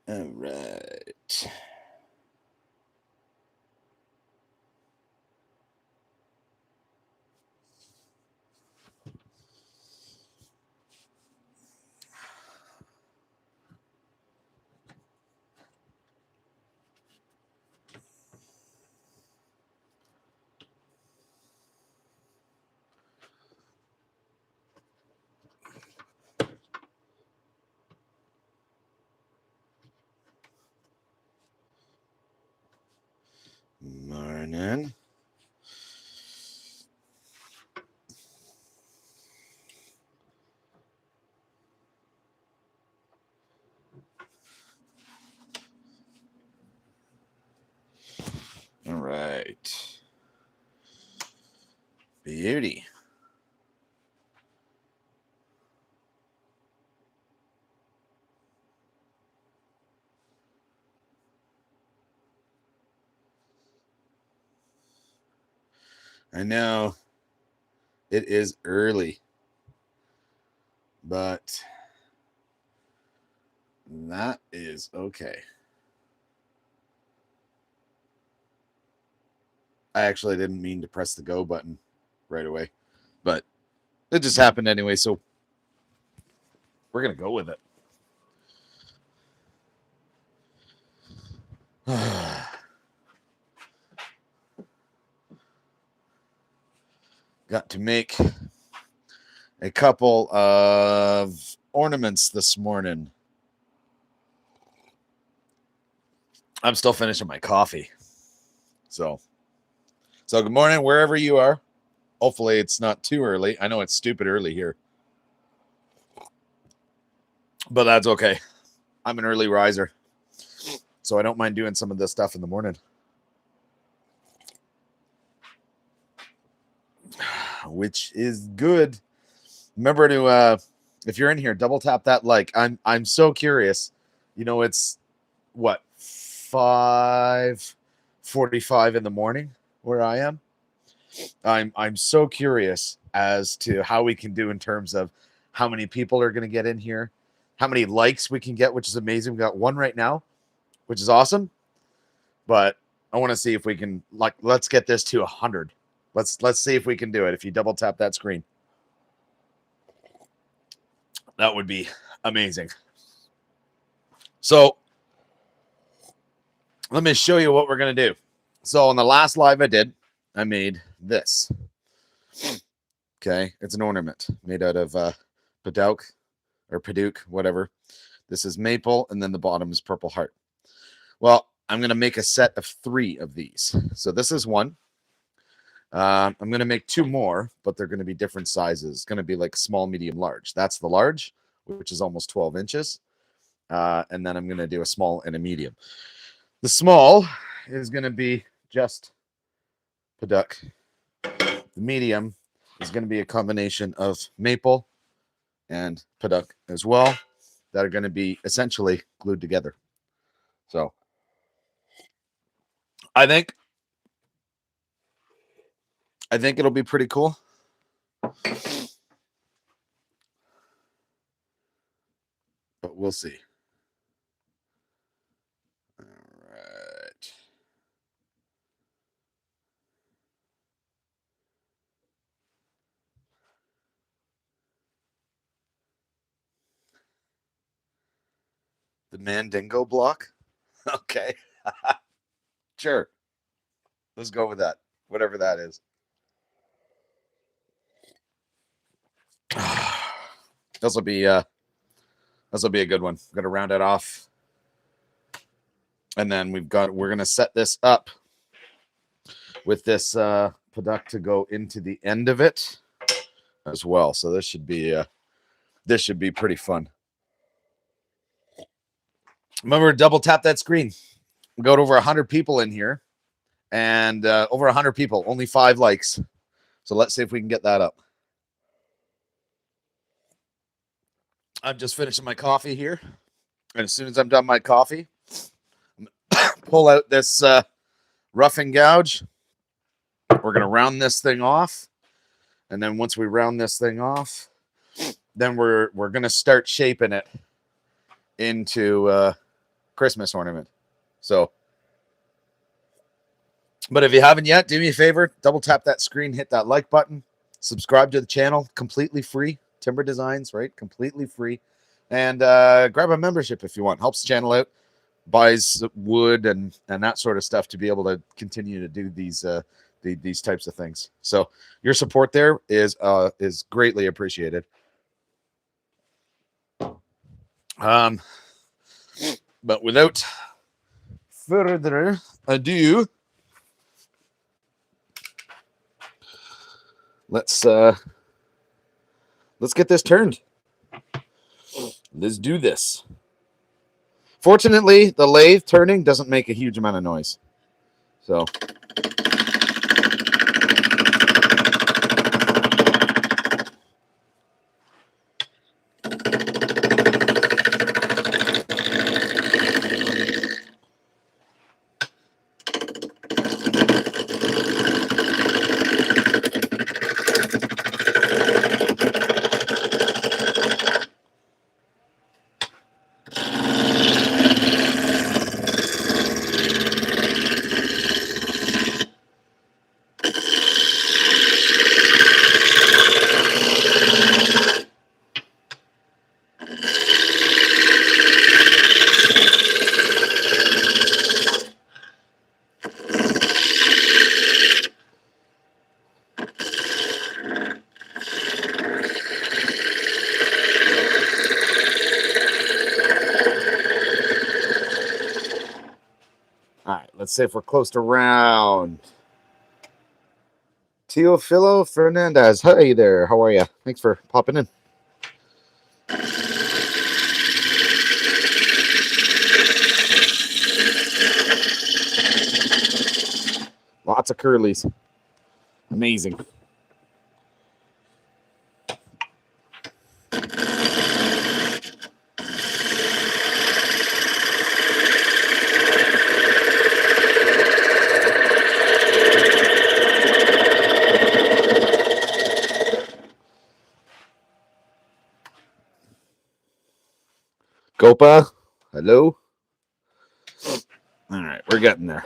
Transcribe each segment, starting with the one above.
All right. Morning. All right. Beauty. I know it is early, but that is okay. I actually didn't mean to press the go button right away, but it just happened anyway, so we're going to go with it. Got to make a couple of ornaments this morning. I'm still finishing my coffee. So good morning wherever you are. Hopefully it's not too early. I know it's stupid early here, but that's okay. I'm an early riser, so I don't mind doing some of this stuff in the morning, which is good. Remember to if you're in here, double tap that like. I'm so curious. You know, it's what 5:45 in the morning where I am. I'm so curious as to how we can do in terms of how many people are going to get in here, how many likes we can get, which is amazing. We got one right now, which is awesome. But I want to see if we can let's get this to 100. Let's see if we can do it. If you double tap that screen, that would be amazing. So let me show you what we're going to do. So on the last live I did, I made this. Okay, it's an ornament made out of Padouk or Padouk, whatever. This is maple, and then the bottom is purple heart. Well, I'm going to make a set of 3 of these. So this is one. I'm going to make 2 more, but they're going to be different sizes. It's going to be like small, medium, large. That's the large, which is almost 12 inches. And then I'm going to do a small and a medium. The small is going to be just Padouk. The medium is going to be a combination of maple and Padouk as well that are going to be essentially glued together. So I think it'll be pretty cool. But we'll see. All right. The Mandingo block? Okay. Sure. Let's go with that. Whatever that is. This will be a good one. I'm gonna round it off. And then we're gonna set this up with this Padouk to go into the end of it as well. So this should be pretty fun. Remember, double tap that screen. We got over 100 people in here, and over 100 people, only 5 likes. So let's see if we can get that up. I'm just finishing my coffee here, and as soon as I'm done my coffee, pull out this rough and gouge. We're gonna round this thing off, and then once we round this thing off, then we're gonna start shaping it into Christmas ornament. So, but if you haven't yet, do me a favor, double tap that screen, hit that like button, subscribe to the channel, completely free. Timber Designs, right? Completely free. And grab a membership if you want. Helps the channel out, buys wood and that sort of stuff to be able to continue to do these types of things. So your support there is greatly appreciated. But without further ado, let's get this turned. Let's do this. Fortunately, the lathe turning doesn't make a huge amount of noise. So all right, let's see if we're close to round. Teofilo Fernandez, hey there, how are you? Thanks for popping in. Lots of curlies. Amazing. Gopa, hello. All right, we're getting there.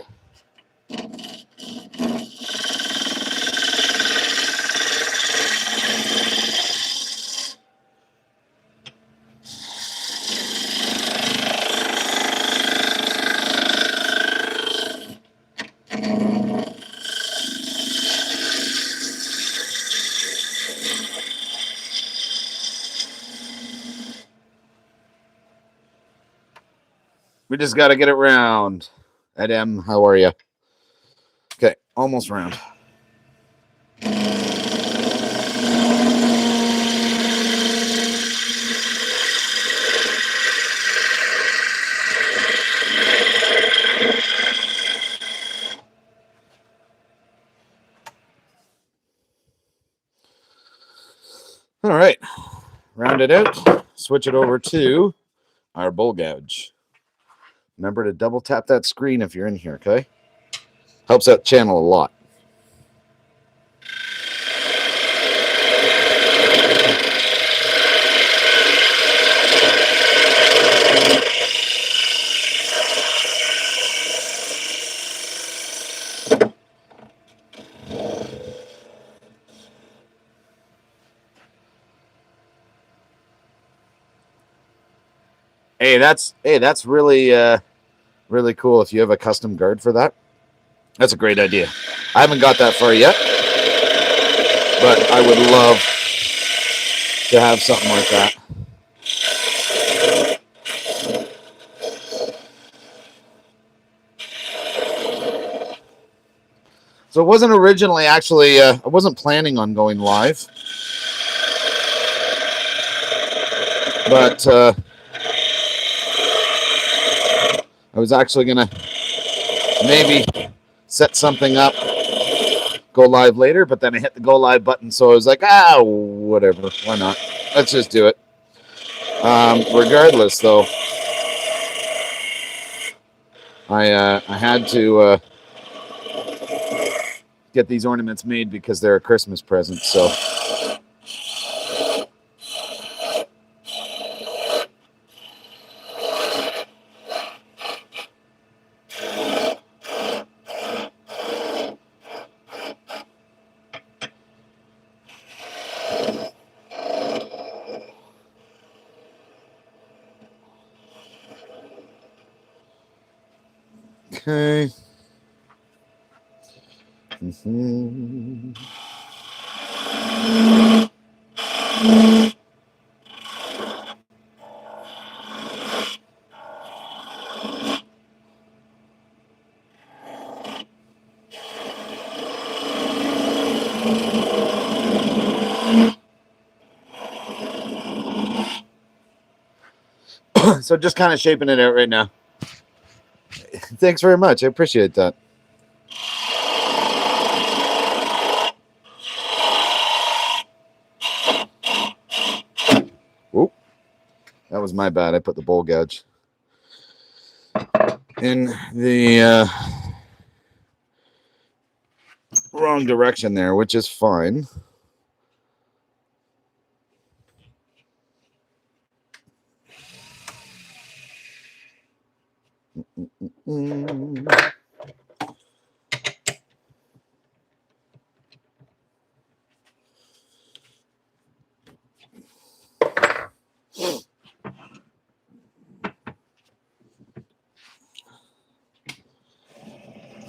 We just got to get it round. Adam, how are you? Okay, almost round. All right, round it out. Switch it over to our bull gouge. Remember to double tap that screen if you're in here, okay? Helps out the channel a lot. Hey, that's really really cool. If you have a custom guard for that, that's a great idea. I haven't got that far yet, but I would love to have something like that. So it wasn't originally actually. I wasn't planning on going live, but I was actually gonna maybe set something up, go live later, but then I hit the go live button, so I was like, whatever, why not? Let's just do it. Regardless, though, I had to get these ornaments made because they're a Christmas present. So Okay. Mm-hmm. So just kind of shaping it out right now. Thanks very much. I appreciate that. Oop. That was my bad. I put the bowl gouge in the wrong direction there, which is fine.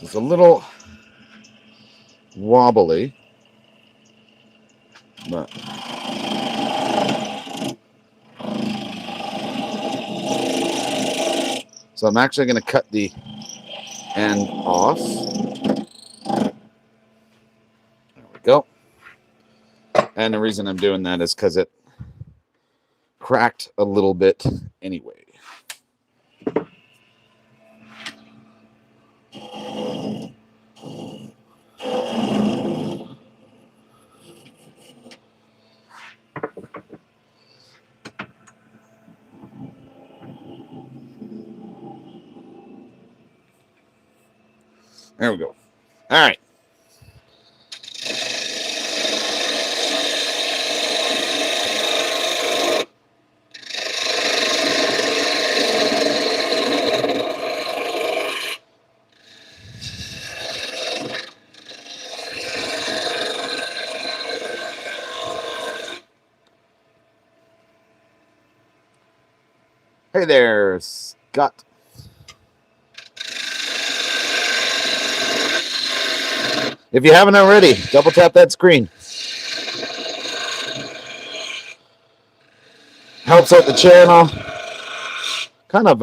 It's a little wobbly, but so I'm actually going to cut the end off. There we go. And the reason I'm doing that is because it cracked a little bit anyway. There we go. All right. Hey there, Scott. If you haven't already, double tap that screen. Helps out the channel. Kind of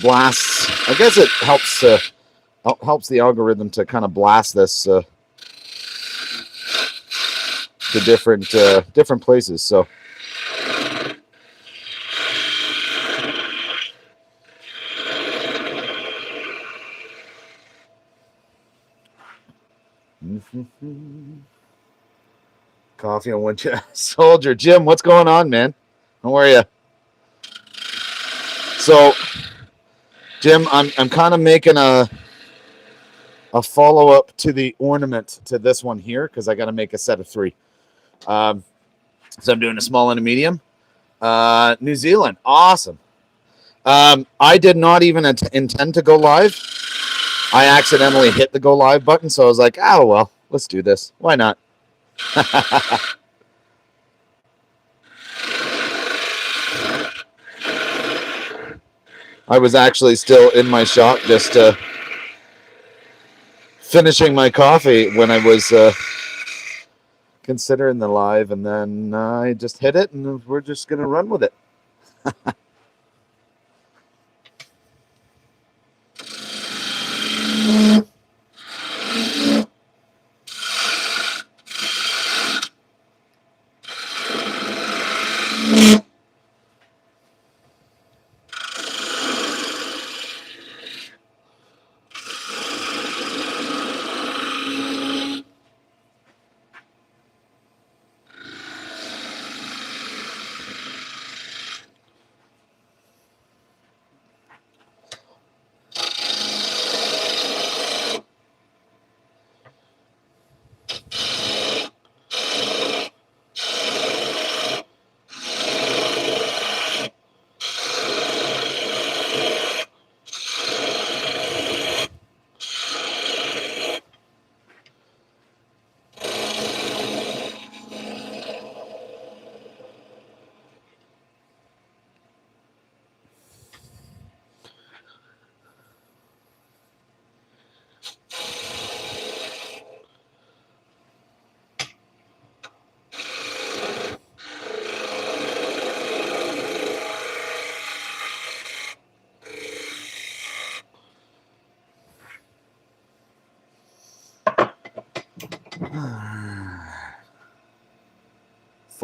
blasts. I guess it helps the algorithm to kind of blast this to different places. So. Coffee on one chest. Soldier Jim, what's going on, man? How are you? So, Jim, I'm kind of making a follow up to the ornament to this one here because I got to make a set of 3. So I'm doing a small and a medium. New Zealand, awesome. I did not even intend to go live. I accidentally hit the go live button, so I was like, oh well, let's do this. Why not? I was actually still in my shop just finishing my coffee when I was considering the live, and then I just hit it, and we're just going to run with it.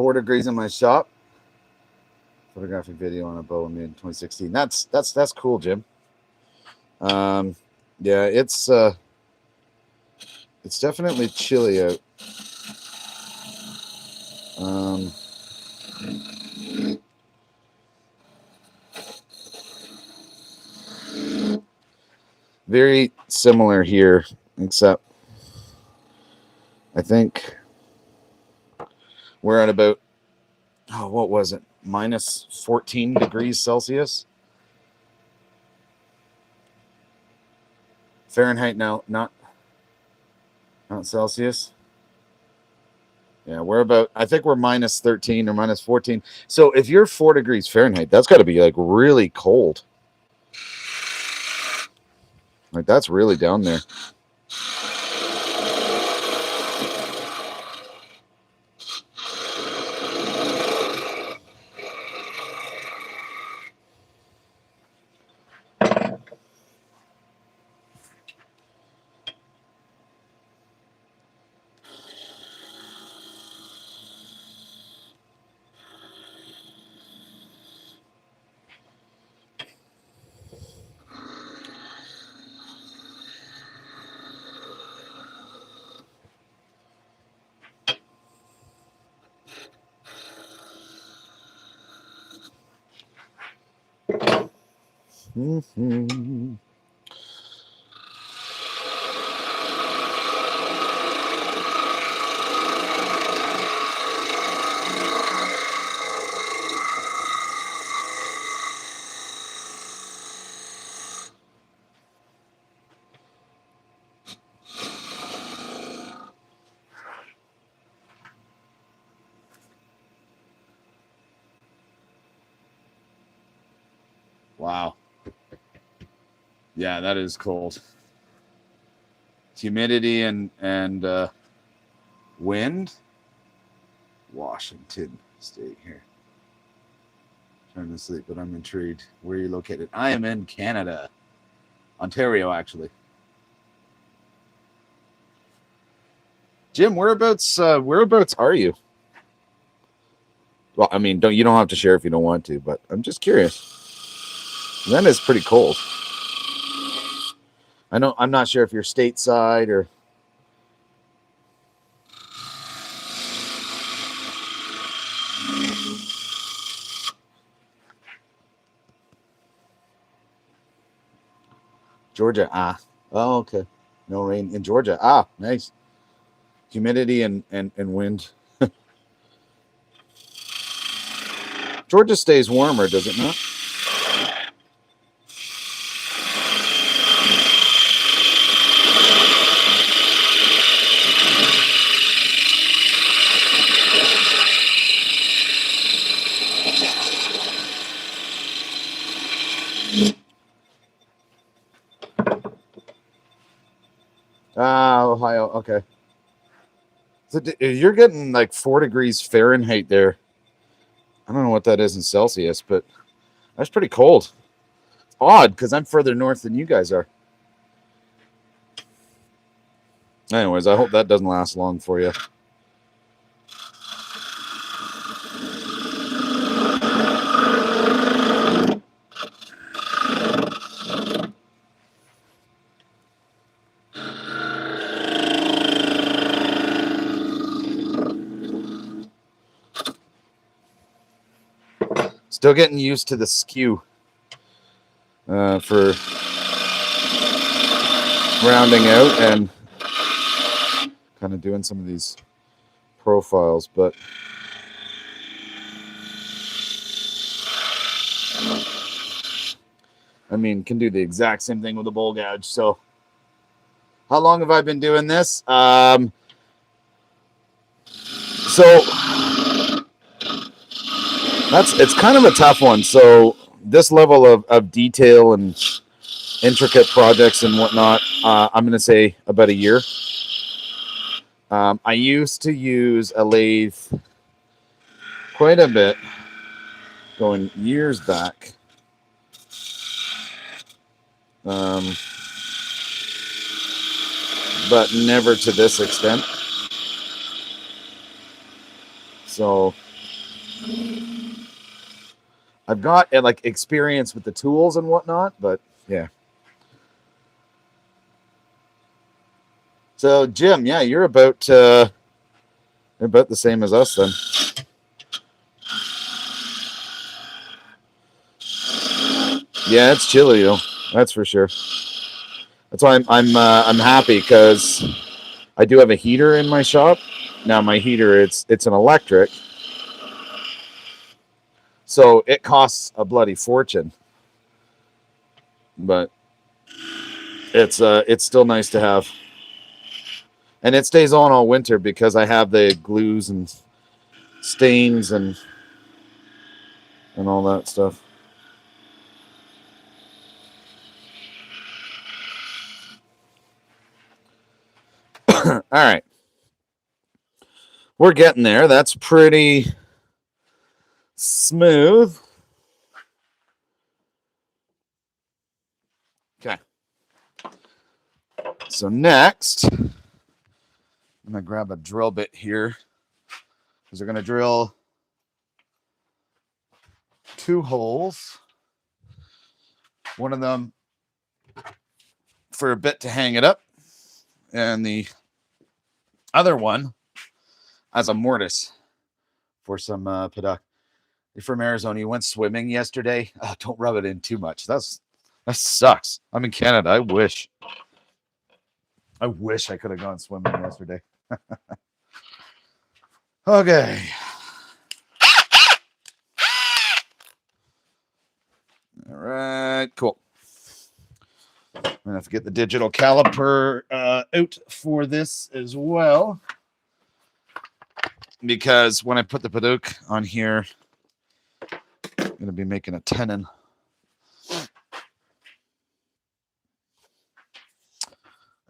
4 degrees in my shop. Photographic video on a bow made in 2016. That's cool, Jim. Yeah, it's definitely chilly out. Very similar here, except I think we're at about, what was it? Minus 14 degrees Celsius. Fahrenheit now, not Celsius. Yeah, we're about, I think we're minus 13 or minus 14. So if you're 4 degrees Fahrenheit, that's got to be like really cold. Like that's really down there. Mm-hmm. Wow. Yeah, that is cold. Humidity and wind. Washington State here. Trying to sleep, but I'm intrigued. Where are you located? I am in Canada. Ontario, actually. Jim, whereabouts are you? Well, I mean, you don't have to share if you don't want to, but I'm just curious. That is pretty cold. I'm not sure if you're stateside or. Georgia, oh, okay. No rain in Georgia. Nice. Humidity and wind. Georgia stays warmer, does it not? Ohio. Okay. So you're getting like 4 degrees Fahrenheit there. I don't know what that is in Celsius, but that's pretty cold. It's odd because I'm further north than you guys are. Anyways, I hope that doesn't last long for you. Still getting used to the skew for rounding out and kind of doing some of these profiles, but I mean, can do the exact same thing with a bowl gouge. So how long have I been doing this? So it's kind of a tough one. So this level of detail and intricate projects and whatnot, I'm going to say about a year. I used to use a lathe quite a bit, going years back. But never to this extent. So I've got like experience with the tools and whatnot, but yeah. So Jim, yeah, you're about the same as us then. Yeah, it's chilly though. That's for sure. That's why I'm happy because I do have a heater in my shop. Now my heater it's an electric, so it costs a bloody fortune. But it's still nice to have, and it stays on all winter because I have the glues and stains and all that stuff. All right, we're getting there. That's pretty smooth. Okay. So next, I'm gonna grab a drill bit here because we're gonna drill 2 holes. One of them for a bit to hang it up, and the other one as a mortise for some paddock. You're from Arizona. You went swimming yesterday. Oh, don't rub it in too much. That sucks. I'm in Canada. I wish I could have gone swimming yesterday. Okay. All right. Cool. I'm gonna have to get the digital caliper out for this as well, because when I put the paddock on here, I'm gonna be making a tenon.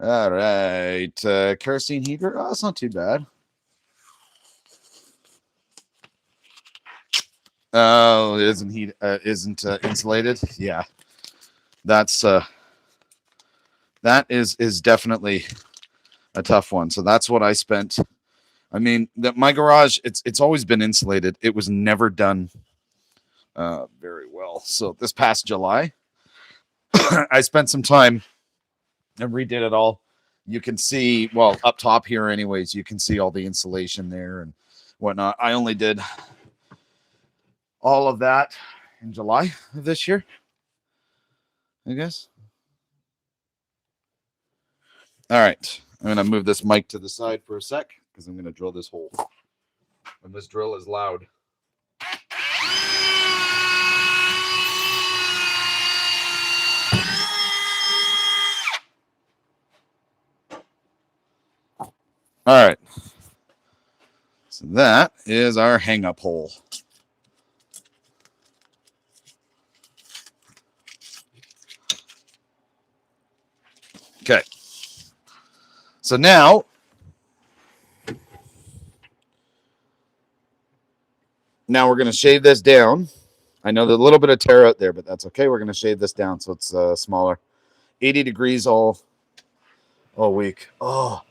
All right, kerosene heater. Oh, it's not too bad. Oh, it isn't insulated. Yeah, that's that is definitely a tough one. So that's what I spent. I mean, my garage, it's always been insulated. It was never done very well. So this past July, I spent some time and redid it all. You can see, well, up top here, anyways, you can see all the insulation there and whatnot. I only did all of that in July of this year, I guess. All right. I'm going to move this mic to the side for a sec because I'm going to drill this hole. And this drill is loud. All right. So that is our hang up hole. Okay. So now we're going to shave this down. I know there's a little bit of tear out there, but that's okay. We're going to shave this down so it's smaller. 80 degrees all week. Oh,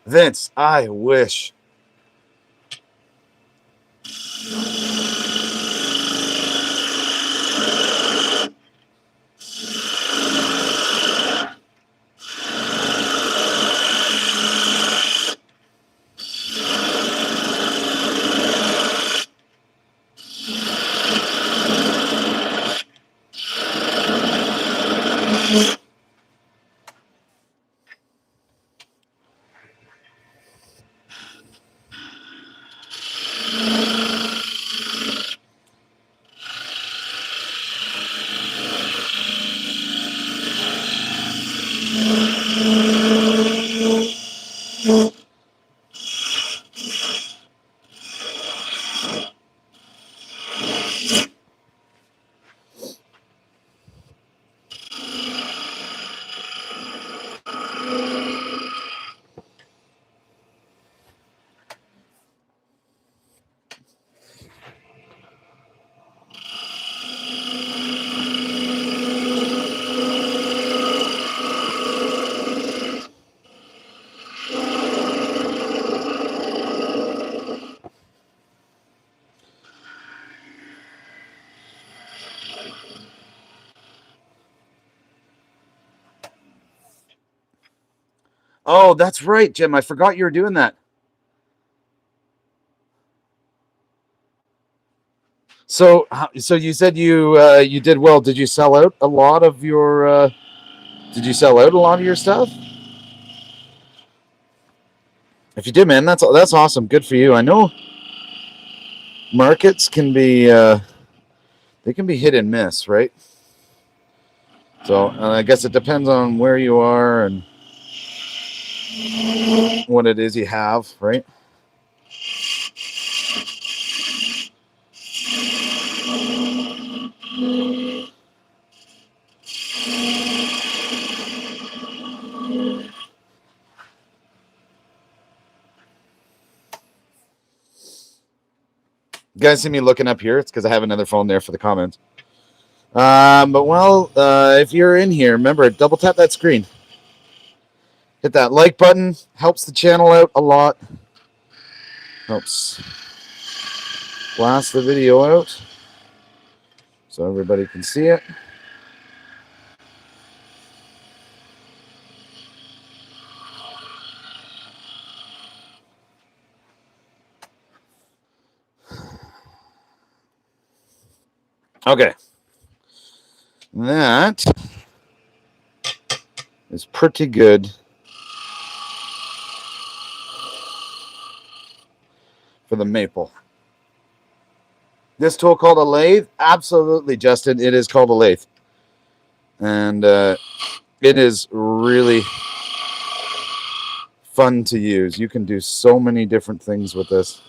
Vince, I wish. Oh, that's right, Jim. I forgot you were doing that. So, so you said you did well. Did you sell out a lot of your? Did you sell out a lot of your stuff? If you did, man, that's awesome. Good for you. I know markets can be they can be hit and miss, right? So I guess it depends on where you are and what it is you have, right? You guys see me looking up here? It's because I have another phone there for the comments. But well, if you're in here, remember, double tap that screen. Hit that like button. Helps the channel out a lot. Helps blast the video out so everybody can see it. Okay. That is pretty good for the maple. This tool called a lathe? Absolutely, Justin. It is called a lathe. And it is really fun to use. You can do so many different things with this.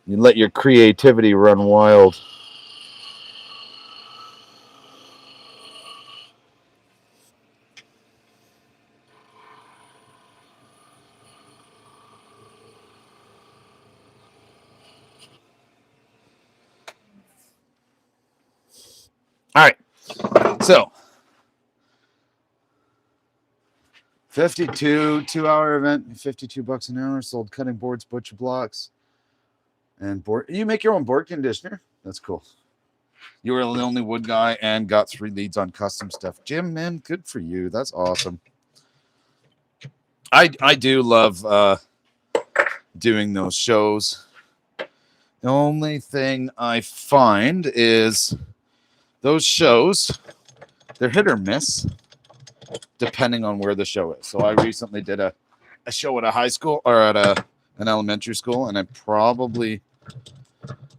You let your creativity run wild. All right. So 52 2-hour event, $52 an hour, sold cutting boards, butcher blocks, and board. You make your own board conditioner? That's cool. You were the only wood guy and got 3 leads on custom stuff. Jim, man, good for you. That's awesome. I do love doing those shows. The only thing I find is those shows, they're hit or miss depending on where the show is. So I recently did a show at a high school or at an elementary school, and I probably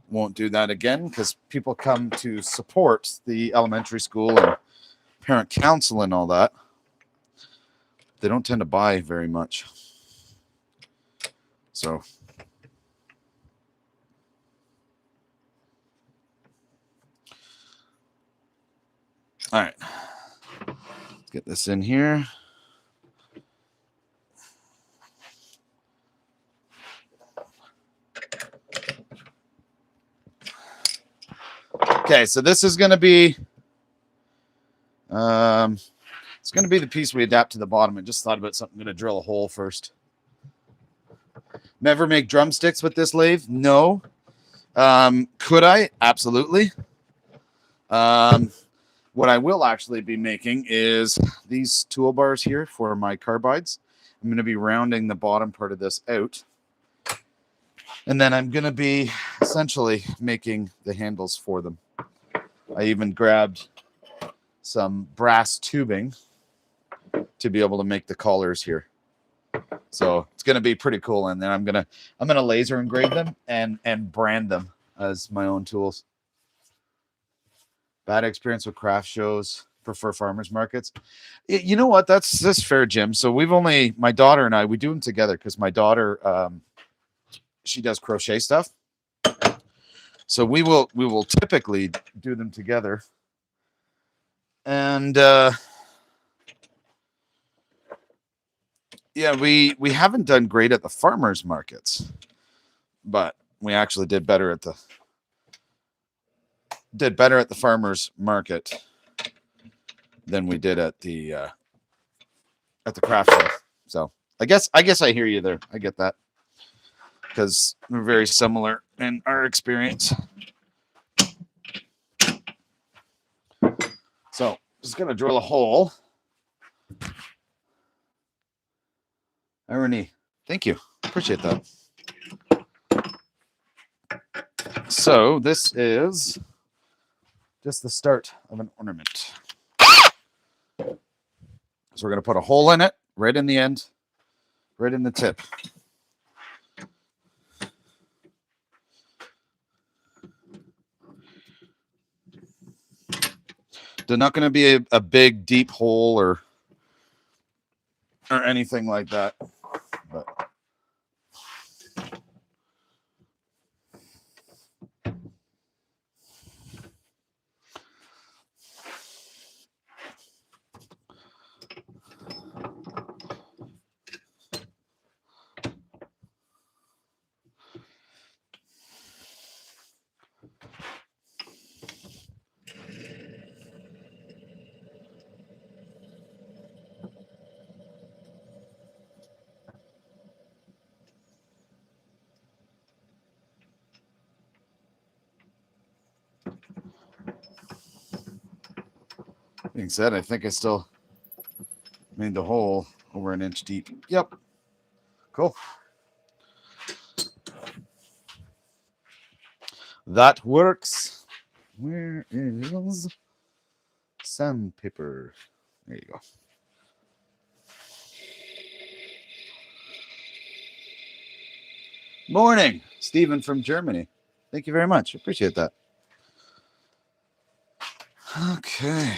won't do that again because people come to support the elementary school and parent council and all that. They don't tend to buy very much. So all right, let's get this in here. Okay, so this is going to be it's going to be the piece we adapt to the bottom. I just thought about something. I'm going to drill a hole first. Never make drumsticks with this lathe? No. Could I? Absolutely. What I will actually be making is these toolbars here for my carbides. I'm going to be rounding the bottom part of this out. And then I'm going to be essentially making the handles for them. I even grabbed some brass tubing to be able to make the collars here. So it's going to be pretty cool. And then I'm going to laser engrave them and brand them as my own tools. Bad experience with craft shows, prefer farmers markets. You know what? That's fair, Jim. So my daughter and I, we do them together because my daughter, she does crochet stuff. So we will typically do them together. And yeah, we haven't done great at the farmers markets, but we actually did better at the farmers market than we did at the craft show. So I guess I hear you there. I get that because we're very similar in our experience. So just gonna drill a hole Irony. Thank you. Appreciate that. So this is just the start of an ornament. So we're going to put a hole in it, right in the end, right in the tip. They're not going to be a big, deep hole or anything like that. But being said, I think I still made the hole over an inch deep. Yep. Cool. That works. Where is sandpaper? There you go. Morning, Stephen from Germany. Thank you very much. Appreciate that. Okay.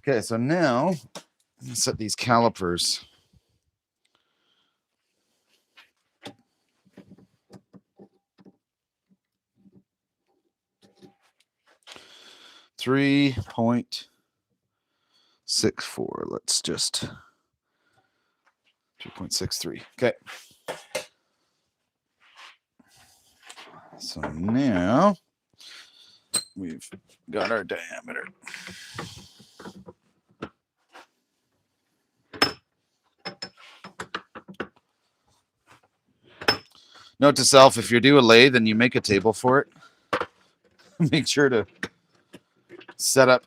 Okay, so now let's set these calipers. .64. Let's just 3.63. Okay. So now we've got our diameter. Note to self, if you do a lathe and you make a table for it, make sure to set up,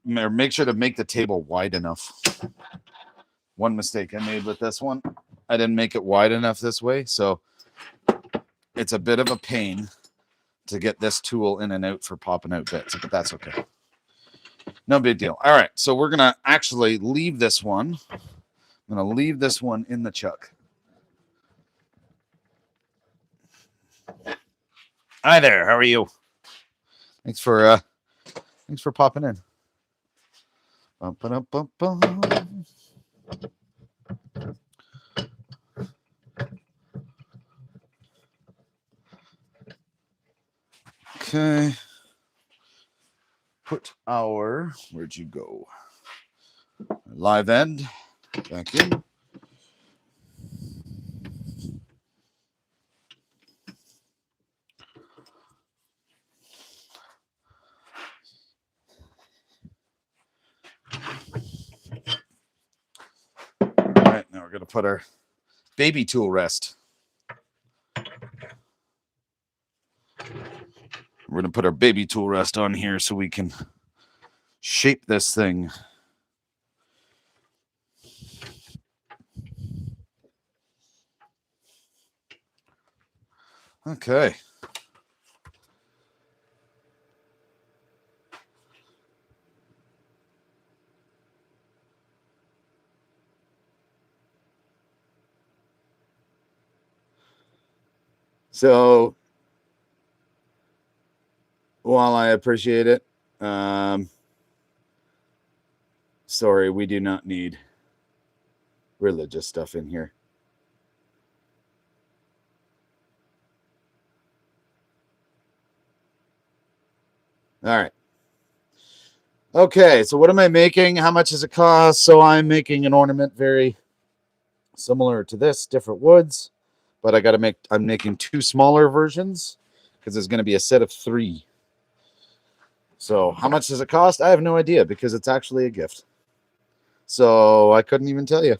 or make sure to make the table wide enough. One mistake I made with this one, I didn't make it wide enough this way, so it's a bit of a pain to get this tool in and out for popping out bits, but that's okay. No big deal. All right, so we're going to actually leave this one. I'm going to leave this one in the chuck. Hi there, how are you? Thanks for popping in. Bum, ba, bum, bum. Okay. Put our, where'd you go? Live end back in. All right, now we're going to put our baby tool rest. We're going to put our baby tool rest on here so we can shape this thing. Okay. So while I appreciate it, sorry, we do not need religious stuff in here. All right. Okay, so what am I making? How much does it cost? So I'm making an ornament very similar to this, different woods, but I'm making two smaller versions because there's going to be a set of 3. So how much does it cost? I have no idea because it's actually a gift. So I couldn't even tell you.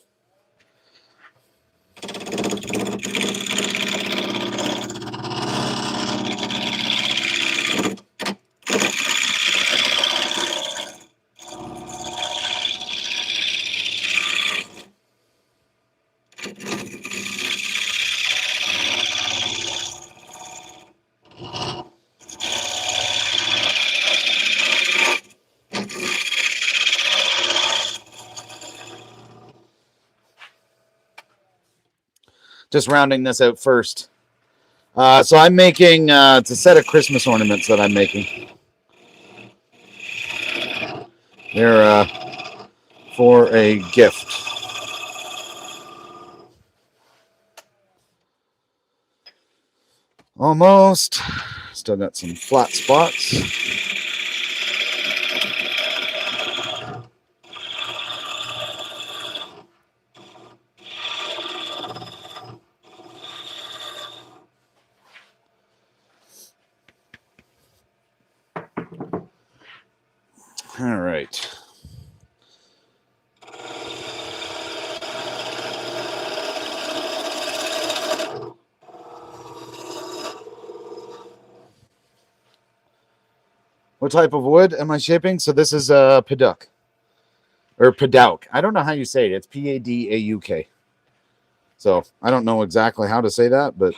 Just rounding this out first. So I'm making, it's a set of Christmas ornaments that I'm making. They're for a gift. Almost. Still got some flat spots. All right. What type of wood am I shaping? So this is a Padauk. Or Padauk. I don't know how you say it. It's P-A-D-A-U-K. So I don't know exactly how to say that, but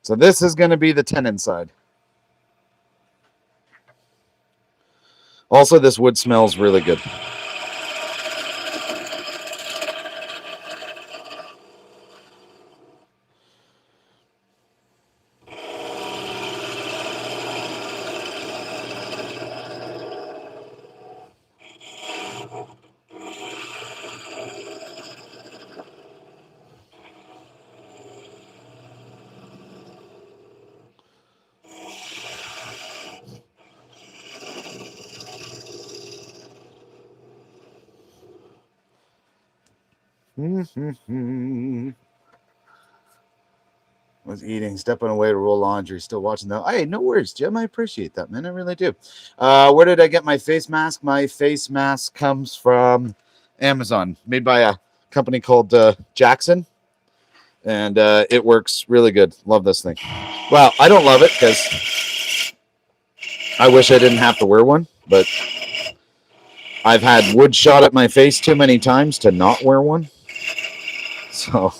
so this is going to be the tenon side. Also, this wood smells really good. Was eating, stepping away to roll laundry, still watching that. Hey, no worries, Jim. I appreciate that, man. I really do. Where did I get my face mask? My face mask comes from Amazon, made by a company called Jackson, and it works really good. Love this thing. Well, I don't love it because I wish I didn't have to wear one, but I've had wood shot at my face too many times to not wear one. So.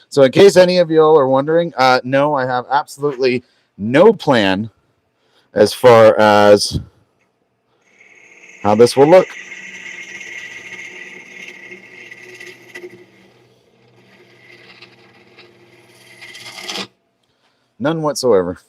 So, in case any of y'all are wondering, no, I have absolutely no plan as far as how this will look. None whatsoever.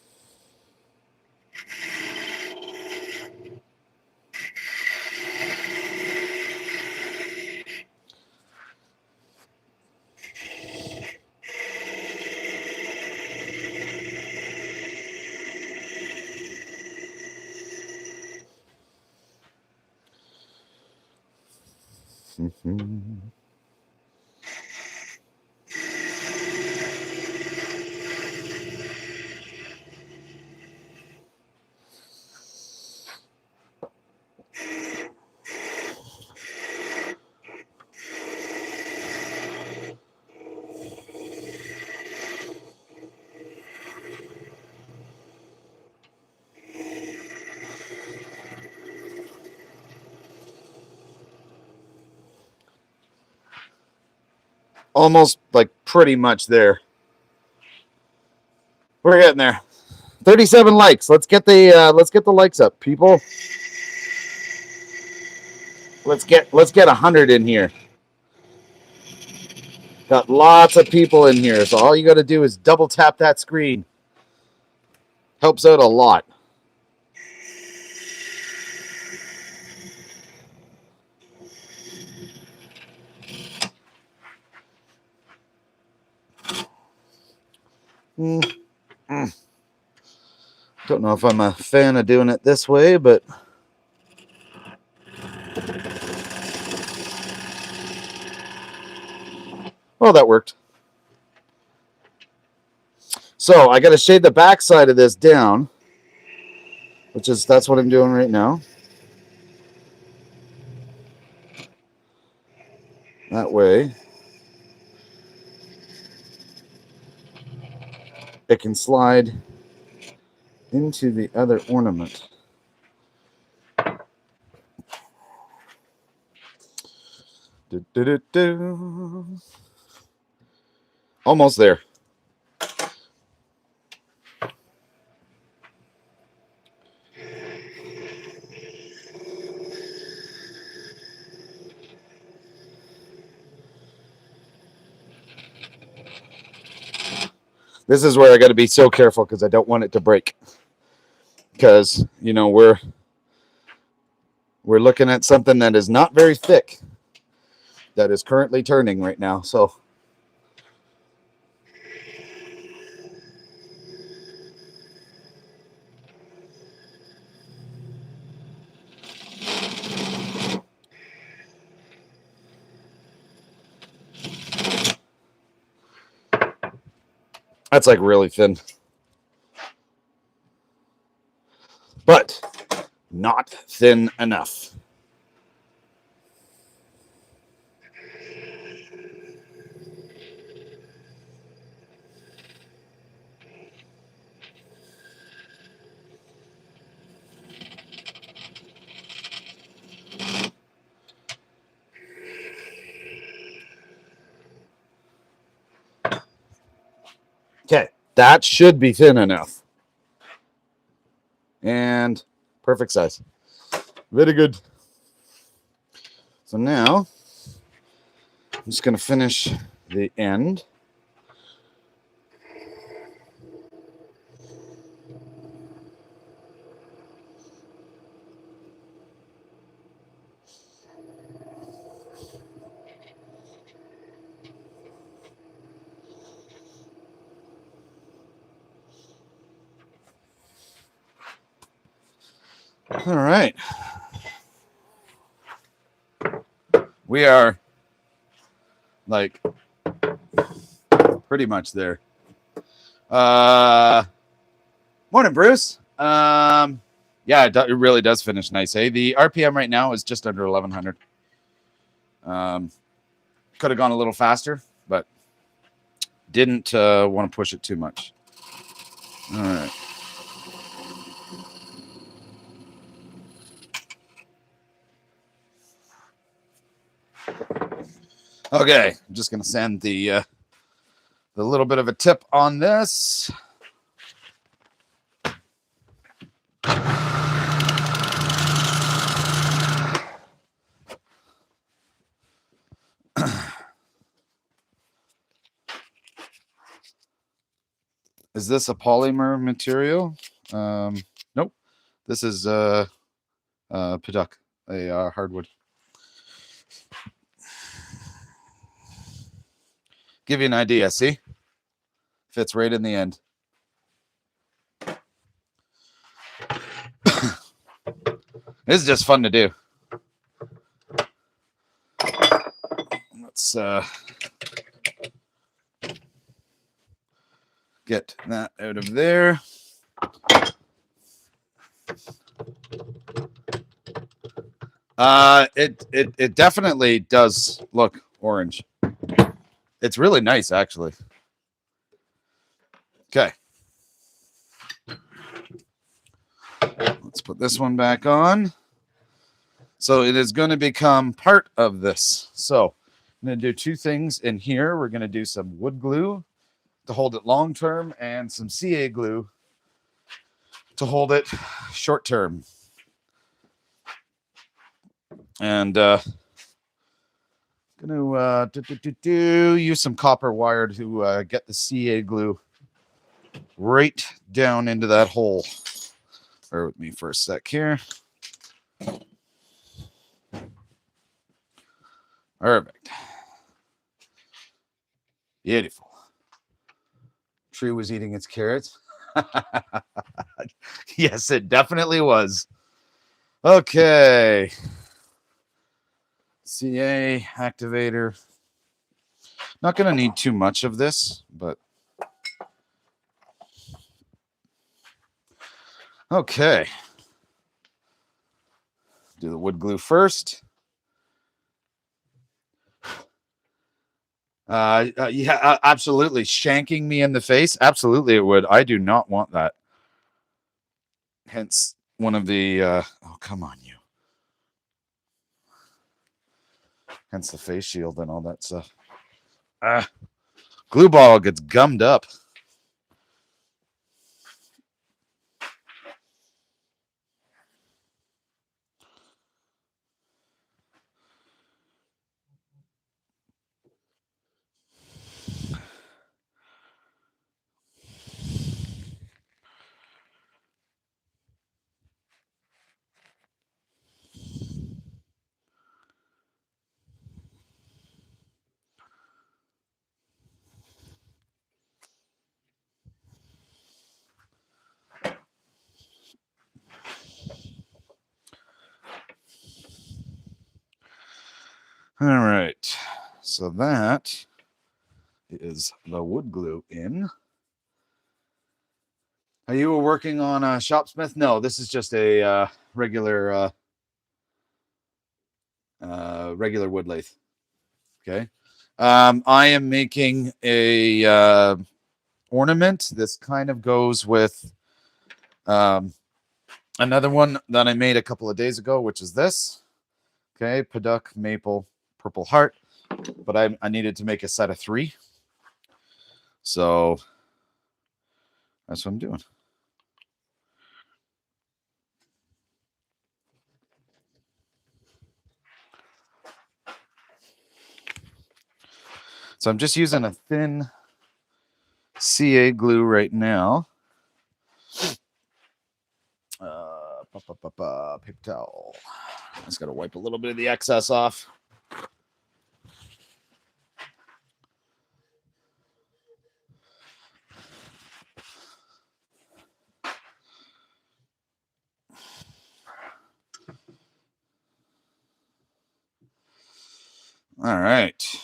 almost like pretty much there. We're getting there. 37 likes. Let's get the likes up, people. Let's get 100 in here. Got lots of people in here, so all you got to do is double tap that screen. Helps out a lot. Don't know if I'm a fan of doing it this way, but well, that worked. So I got to shade the back side of this down, that's what I'm doing right now. That way it can slide into the other ornament. Almost there. This is where I got to be so careful because I don't want it to break. Because, you know, we're looking at something that is not very thick that is currently turning right now. So that's like really thin. But not thin enough. Okay, that should be thin enough. And perfect size. Very good. So now I'm just going to finish the end. All right. We are like pretty much there. Morning, Bruce. Yeah, it really does finish nice. Hey, the RPM right now is just under 1100. Could have gone a little faster, but didn't want to push it too much. All right. Okay, I'm just gonna send the little bit of a tip on this. Is this a polymer material? Nope. This is Paduk, a hardwood. Give you an idea. See, fits right in the end. This is just fun to do. Let's get that out of there. It definitely does look orange. It's really nice, actually. Okay. Let's put this one back on. So it is going to become part of this. So I'm going to do two things in here. We're going to do some wood glue to hold it long term and some CA glue to hold it short term. And going to use some copper wire to get the CA glue right down into that hole. Bear with me for a sec here. Perfect. Beautiful. Tree was eating its carrots. Yes, it definitely was. Okay. CA activator. Not going to need too much of this, but okay. Do the wood glue first. Yeah, absolutely. Shanking me in the face. Absolutely, it would. I do not want that. Hence one of the, oh, come on, you. Hence the face shield and all that stuff. Glue ball gets gummed up. All right. So that is the wood glue in. Are you working on a Shopsmith? No, this is just a regular regular wood lathe. Okay. I am making a ornament. This kind of goes with another one that I made a couple of days ago, which is this. Okay, Paduk, Maple, Purple Heart. But I needed to make a set of 3. So that's what I'm doing. So I'm just using a thin CA glue right now. Paper towel. I just got to wipe a little bit of the excess off. All right.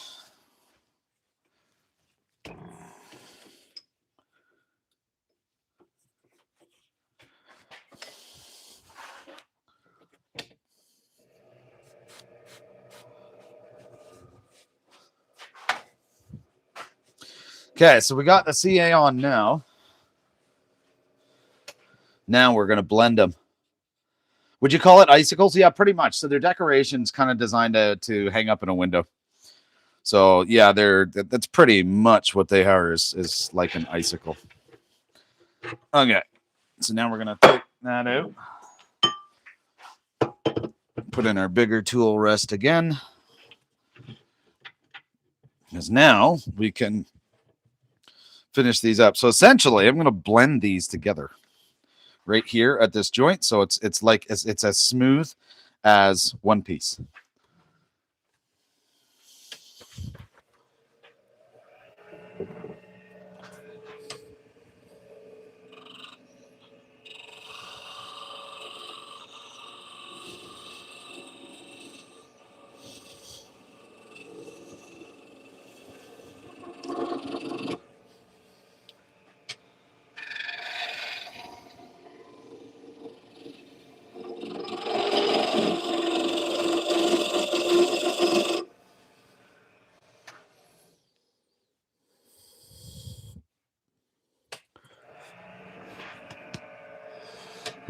Okay, so we got the CA on now. Now we're going to blend them. Would you call it icicles? Yeah, pretty much. So they're decorations kind of designed to hang up in a window. So yeah, that's pretty much what they are is like an icicle. Okay, so now we're going to take that out. Put in our bigger tool rest again. Because now we can finish these up. So essentially, I'm going to blend these together right here at this joint. So it's like it's as smooth as one piece.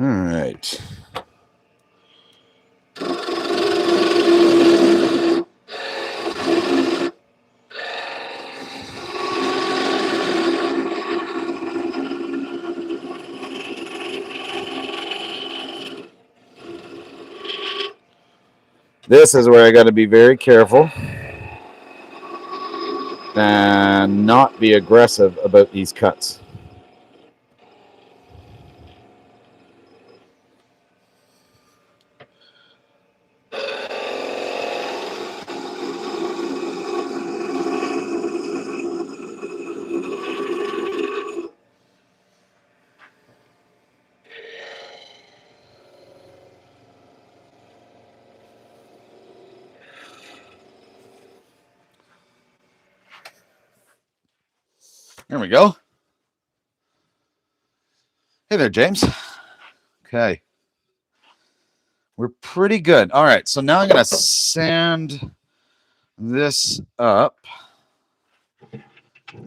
All right. This is where I got to be very careful and not be aggressive about these cuts. There we go. Hey there, James. Okay. We're pretty good. All right. So now I'm going to sand this up.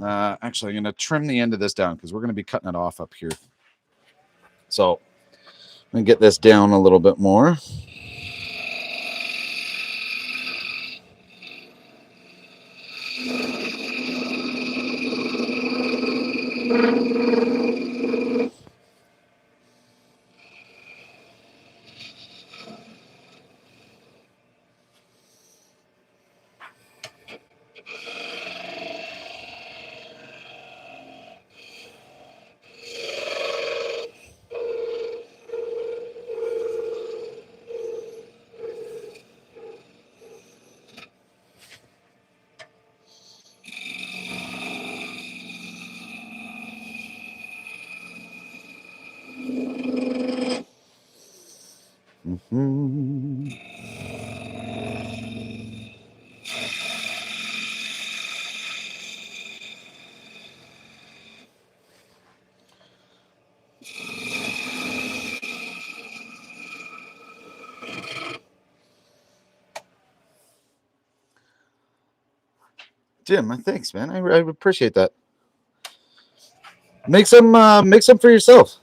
Actually, I'm going to trim the end of this down because we're going to be cutting it off up here. So I'm going to get this down a little bit more. Jim, thanks, man. I appreciate that. Make some for yourself.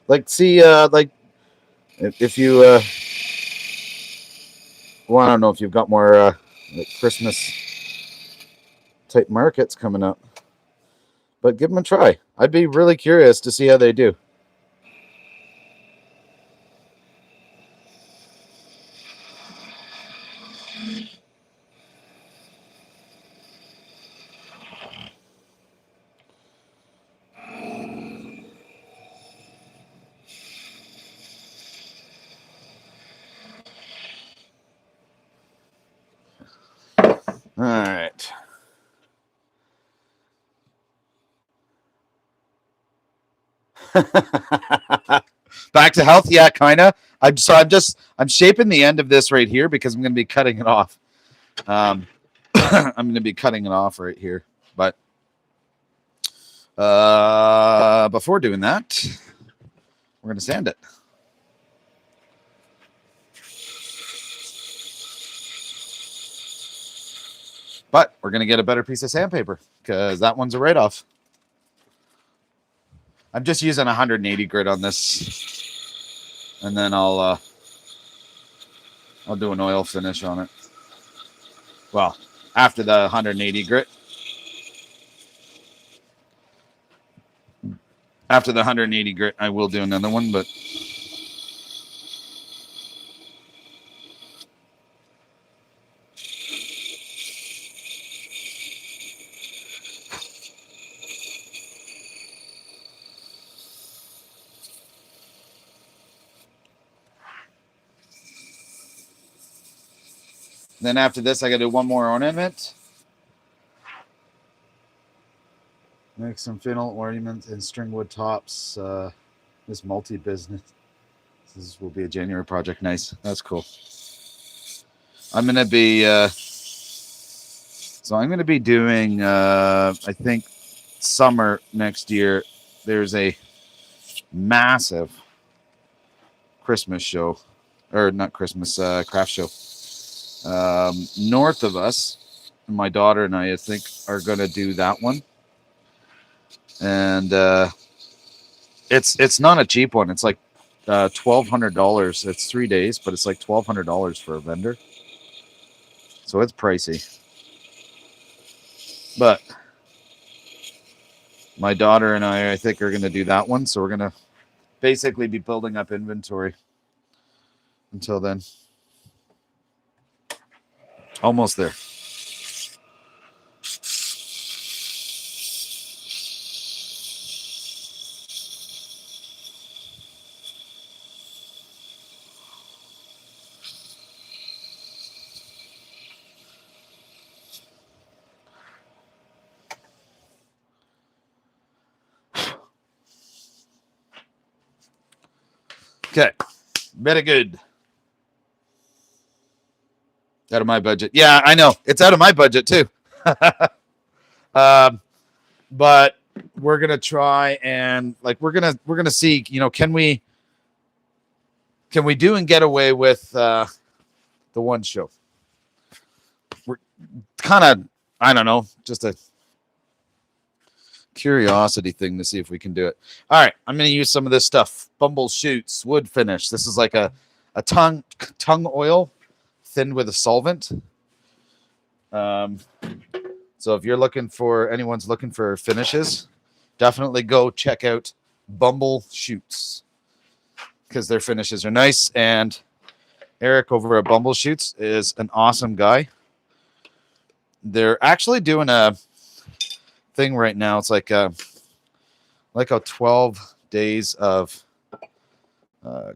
Like, see, like if you, well, I don't know if you've got more like Christmas type markets coming up, but give them a try. I'd be really curious to see how they do. All right. Back to health, yeah, kind of. I'm shaping the end of this right here because I'm going to be cutting it off. I'm going to be cutting it off right here, but before doing that, we're going to sand it. But we're going to get a better piece of sandpaper because that one's a write-off. I'm just using 180 grit on this, and then I'll do an oil finish on it. Well, after the 180 grit. After the 180 grit, I will do another one, but then after this, I got to do one more ornament. Make some fennel ornaments and stringwood tops. This multi-business. This will be a January project. Nice. That's cool. I'm going to be... so I'm going to be doing, I think, summer next year. There's a massive Christmas show. Or not Christmas, craft show. North of us, my daughter and I think, are going to do that one. And it's not a cheap one. It's like $1,200. It's 3 days, but it's like $1,200 for a vendor. So it's pricey. But my daughter and I think, are going to do that one. So we're going to basically be building up inventory until then. Almost there. Okay. Very good. Out of my budget. Yeah, I know. It's out of my budget too. But we're gonna try and like we're gonna see, you know, can we do and get away with the one show? We're kind of, I don't know, just a curiosity thing to see if we can do it. All right, I'm going to use some of this stuff. Bumble Shoots wood finish. This is like a tongue oil thinned with a solvent. So if you're looking for, anyone's looking for finishes, definitely go check out Bumble Shoots because their finishes are nice. And Eric over at Bumble Shoots is an awesome guy. They're actually doing a thing right now. It's like a 12 days of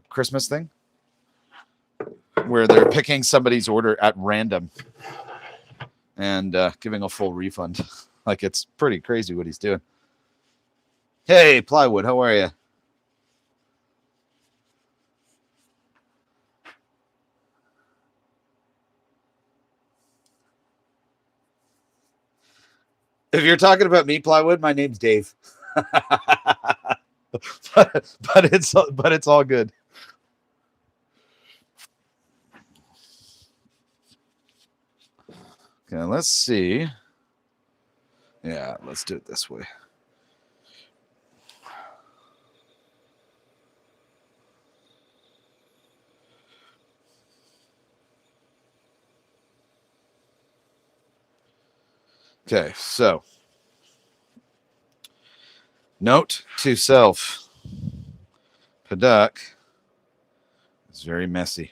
Christmas thing where they're picking somebody's order at random and giving a full refund. Like, it's pretty crazy what he's doing. Hey, Plywood, how are you? If you're talking about me, Plywood, my name's Dave. but it's all good. Okay, let's see. Yeah, let's do it this way. Okay, so note to self: Paduk is very messy,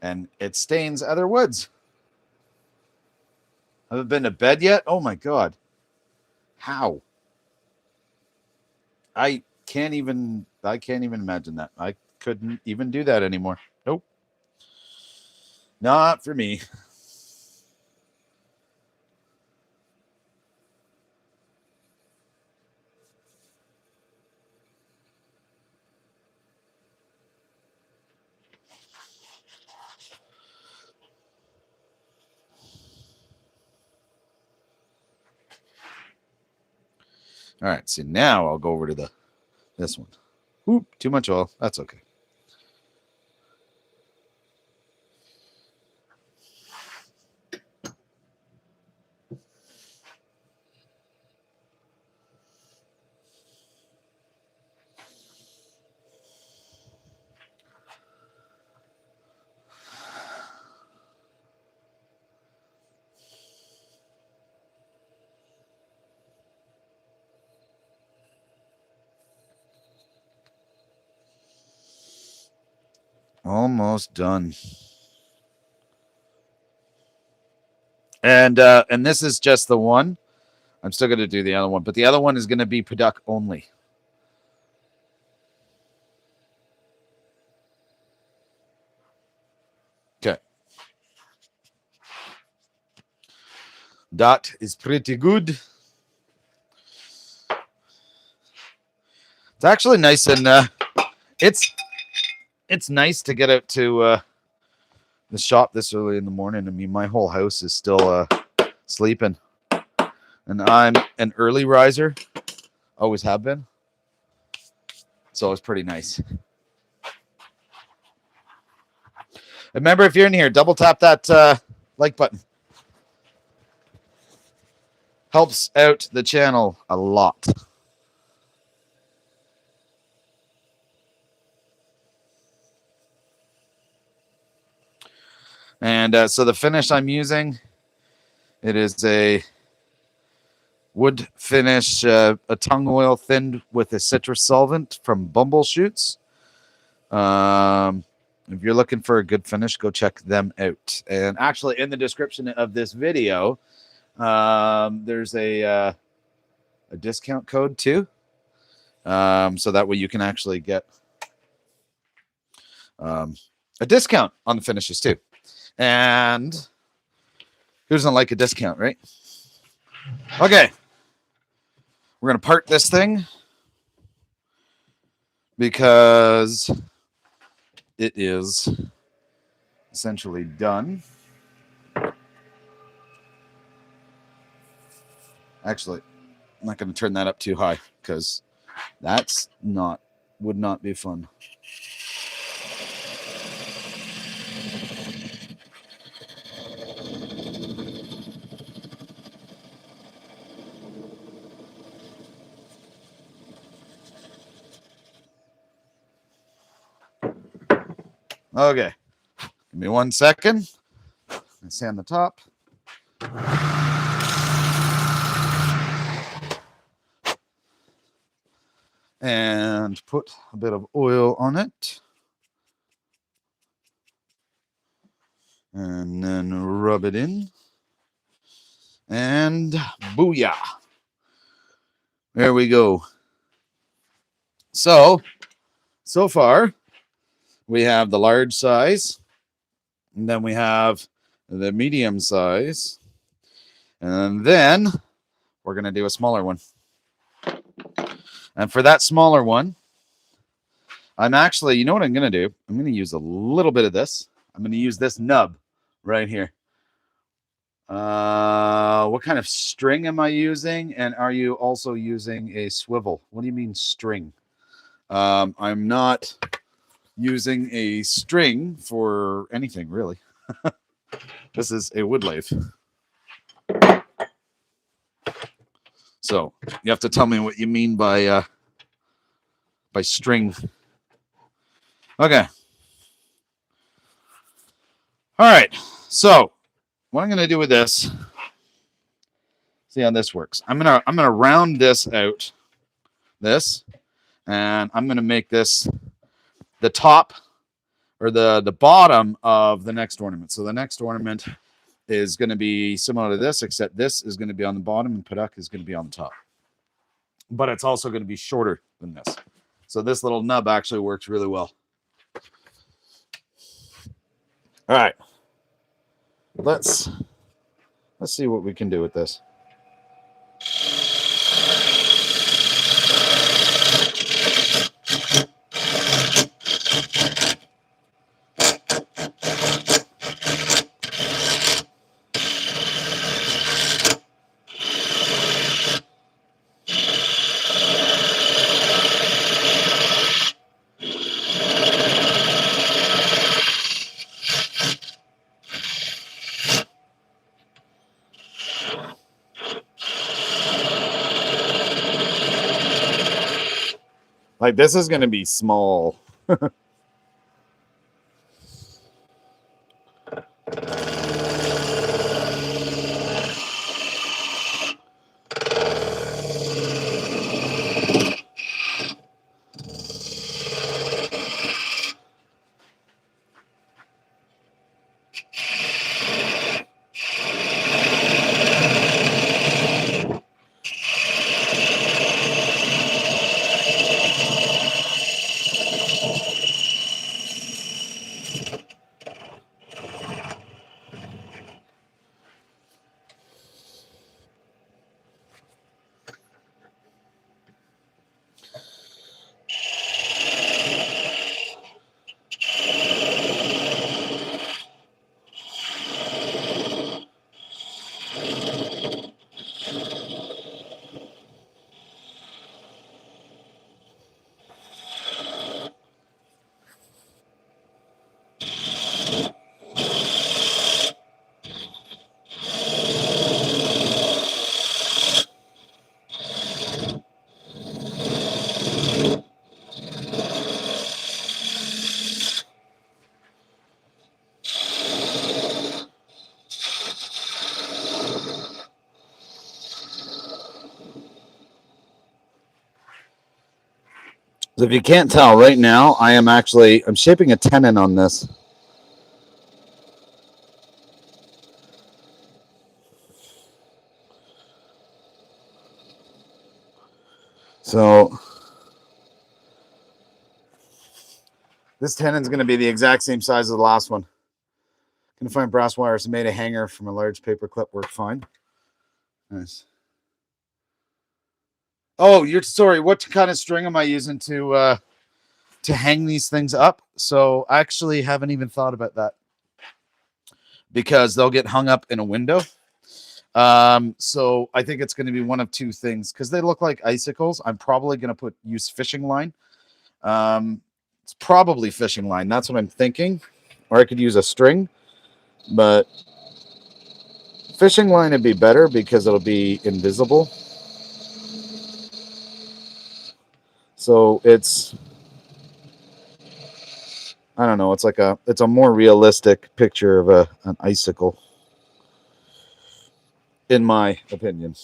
and it stains other woods. Haven't been to bed yet? Oh my god! How? I can't even imagine that. I couldn't even do that anymore. Nope, not for me. All right, so now I'll go over to this one. Oop, too much oil. That's okay. Almost done. And this is just the one. I'm still going to do the other one, but the other one is going to be Paduk only. Okay. That is pretty good. It's actually nice, and it's nice to get out to the shop this early in the morning. I mean, my whole house is still sleeping, and I'm an early riser. Always have been. So it's pretty nice. Remember, if you're in here, double tap that like button. Helps out the channel a lot. And so the finish I'm using, it is a wood finish, a tongue oil thinned with a citrus solvent from Bumble Shoots. And If you're looking for a good finish, go check them out. And actually, in the description of this video, there's a discount code too, so that way you can actually get a discount on the finishes too. And who doesn't like a discount, right? Okay, we're gonna part this thing because it is essentially done. Actually, I'm not going to turn that up too high because would not be fun. Okay, give me 1 second. Let's sand the top. And put a bit of oil on it. And then rub it in. And booyah. There we go. So far, we have the large size. And then we have the medium size. And then we're going to do a smaller one. And for that smaller one, I'm actually, you know what I'm going to do? I'm going to use a little bit of this. I'm going to use this nub right here. What kind of string am I using? And are you also using a swivel? What do you mean string? I'm not using a string for anything, really. This is a wood lathe. So you have to tell me what you mean by string. Okay. All right. So what I'm going to do with this, see how this works. I'm gonna round this out, and I'm gonna make this the top or the bottom of the next ornament. So the next ornament is going to be similar to this, except this is going to be on the bottom and Paduk is going to be on the top. But it's also going to be shorter than this. So this little nub actually works really well. All right. Let's see what we can do with this. Like, this is going to be small. So if you can't tell, right now I'm shaping a tenon on this. So this tenon's going to be the exact same size as the last one. Going to find brass wires. Made a hanger from a large paper clip. Worked fine. Nice. Oh, you're sorry. What kind of string am I using to hang these things up? So I actually haven't even thought about that because they'll get hung up in a window. So I think it's going to be one of two things because they look like icicles. I'm probably going to use fishing line. It's probably fishing line. That's what I'm thinking. Or I could use a string, but fishing line would be better because it'll be invisible. So it's, I don't know. It's a more realistic picture of an icicle, in my opinion.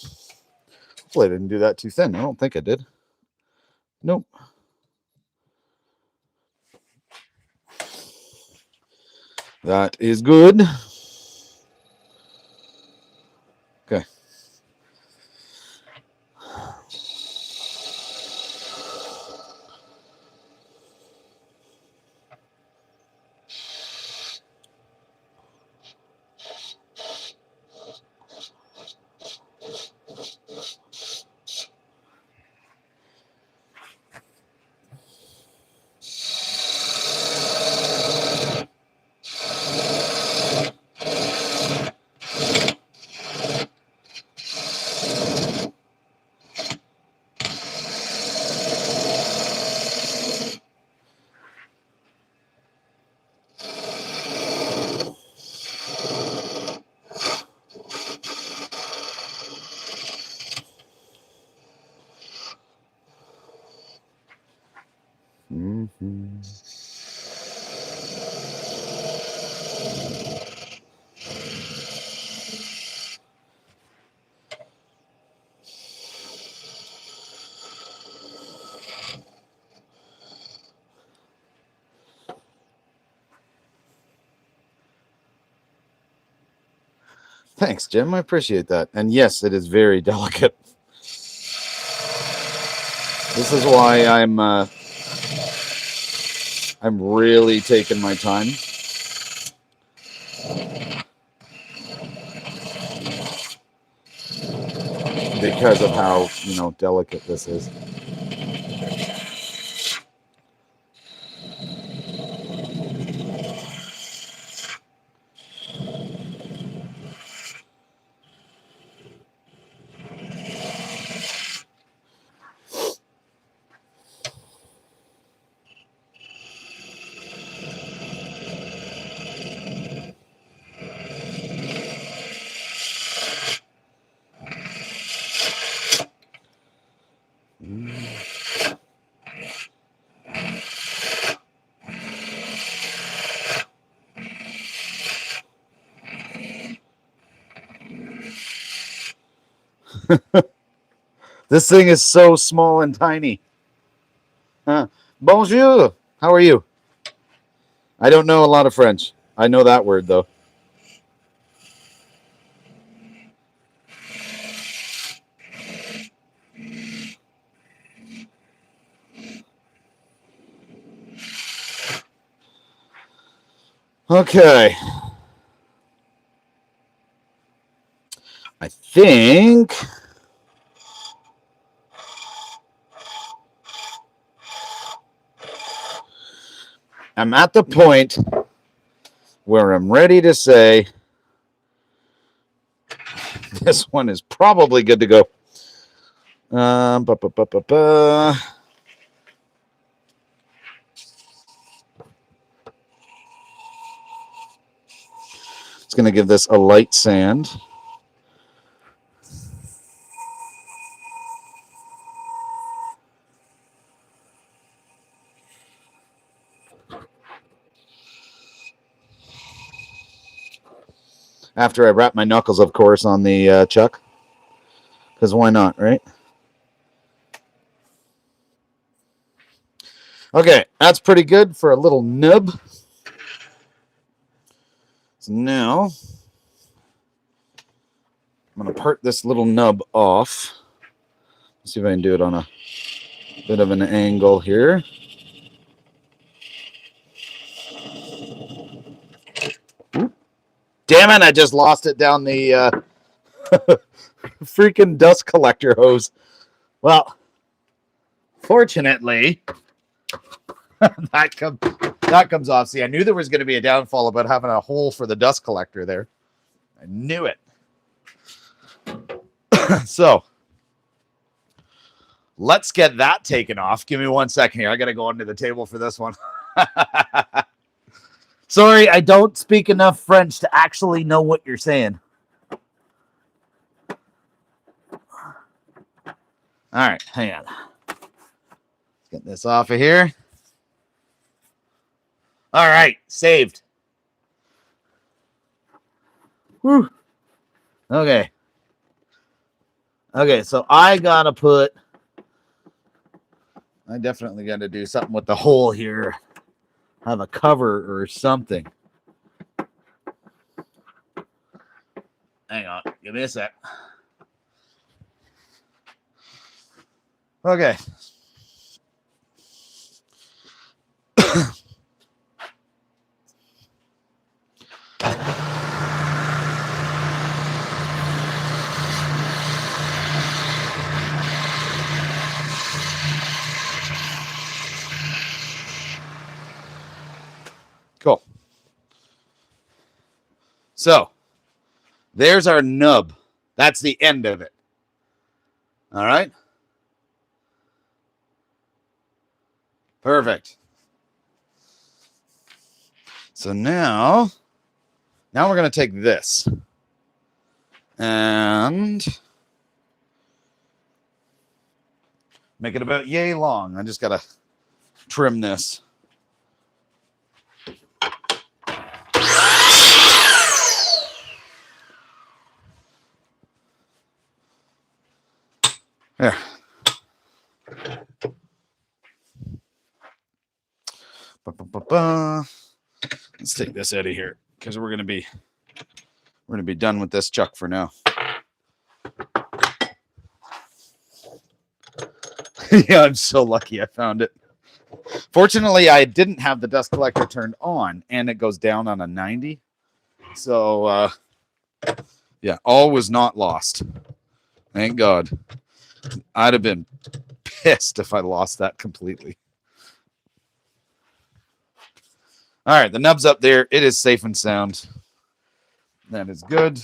Hopefully I didn't do that too thin. I don't think I did. Nope. That is good. Okay. Mm-hmm. Thanks, Jim. I appreciate that. And yes, it is very delicate. This is why I'm really taking my time. Because of how, delicate this is. This thing is so small and tiny. Bonjour. How are you? I don't know a lot of French. I know that word, though. Okay. I think I'm at the point where I'm ready to say this one is probably good to go. It's going to give this a light sand. After I wrap my knuckles, of course, on the chuck. Because why not, right? Okay, that's pretty good for a little nub. So now I'm going to part this little nub off. Let's see if I can do it on a bit of an angle here. Oop. Damn it, I just lost it down the freaking dust collector hose. Well, fortunately, that comes off. See, I knew there was going to be a downfall about having a hole for the dust collector there. I knew it. So let's get that taken off. Give me 1 second here. I got to go under the table for this one. Sorry, I don't speak enough French to actually know what you're saying. All right, hang on. Let's get this off of here. All right, saved. Whew. Okay. Okay, so I definitely got to do something with the hole here. Have a cover or something. Hang on, give me a sec. Okay. Cool. So there's our nub. That's the end of it. All right. Perfect. So now we're going to take this and make it about yay long. I just got to trim this. There. Let's take this out of here because we're gonna be done with this chuck for now. Yeah, I'm so lucky I found it. Fortunately, I didn't have the dust collector turned on, and it goes down on a 90. So, yeah, all was not lost. Thank God. I'd have been pissed if I lost that completely. All right, the nub's up there. It is safe and sound. That is good.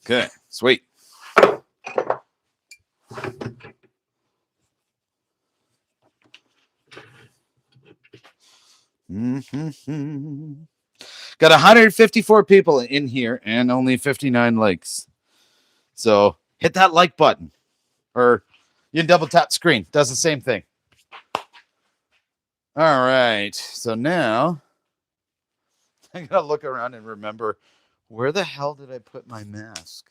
Okay, sweet. Got 154 people in here and only 59 likes. So hit that like button, or you can double tap the screen. Does the same thing. All right. So now I gotta look around and remember, where the hell did I put my mask?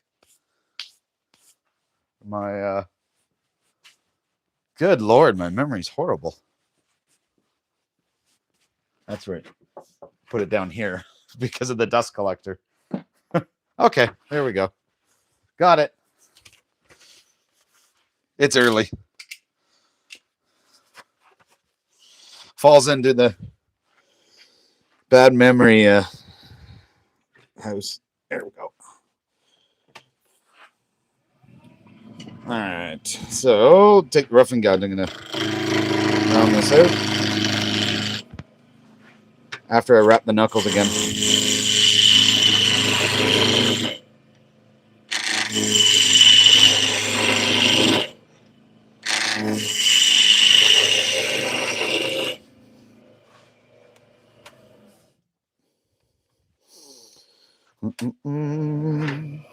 Good Lord, my memory's horrible. That's right. Put it down here because of the dust collector. Okay, there we go. Got it. It's early. Falls into the bad memory house. There we go. All right. So take the roughing guide. I'm going to round this out after I wrap the knuckles again. Mm-mm.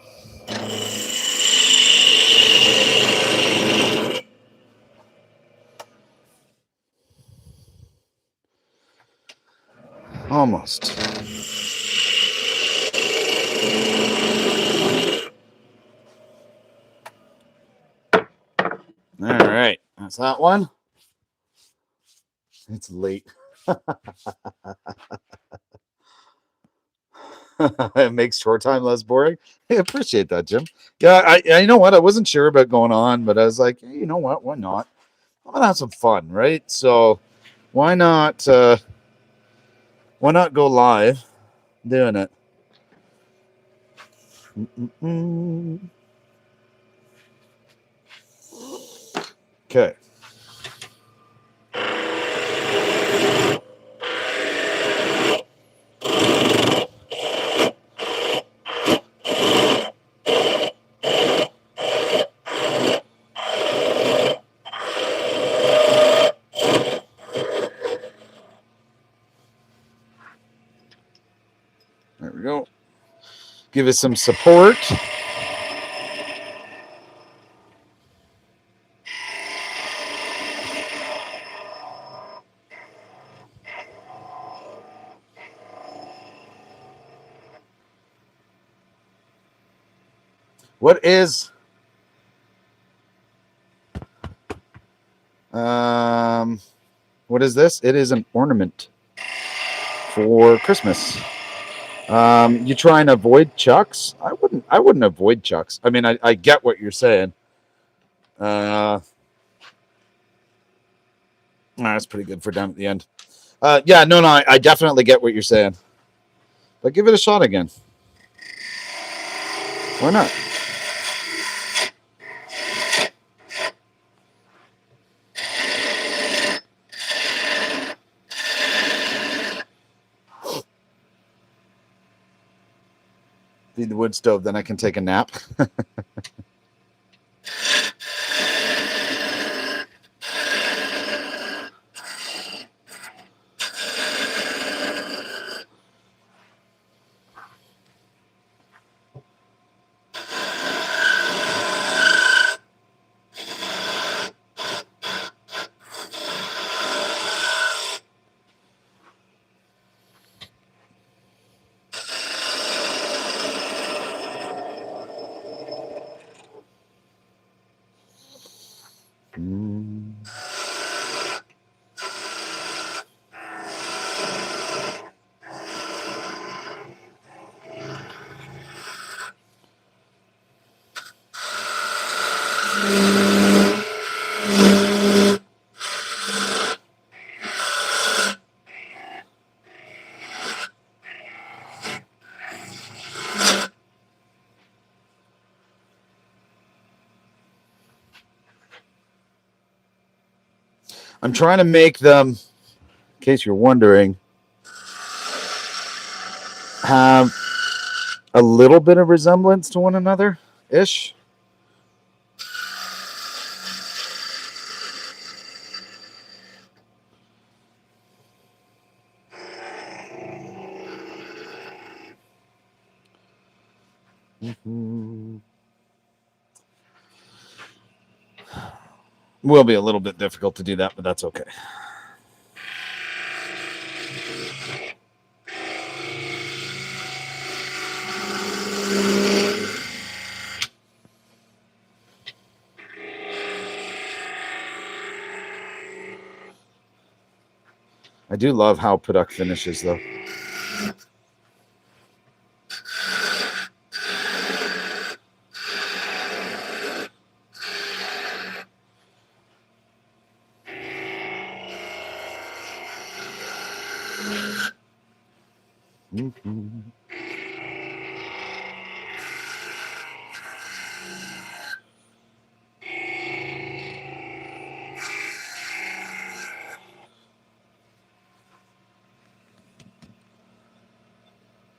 Almost. All right, that's that one. It's late. It makes short time less boring. I appreciate that, Jim. Yeah, I you know what? I wasn't sure about going on, but I was like, hey, you know what? Why not? I'm gonna have some fun, right? So why not go live doing it? Okay. There we go. Give us some support. What is what is this? It is an ornament for Christmas. You try and avoid chucks? I wouldn't avoid chucks. I mean, I get what you're saying. That's pretty good for down at the end. Yeah, no, I definitely get what you're saying. But give it a shot again. Why not? Feed the wood stove, then I can take a nap. I'm trying to make them, in case you're wondering, have a little bit of resemblance to one another ish. Will be a little bit difficult to do that, but that's okay. I do love how Paduk finishes, though.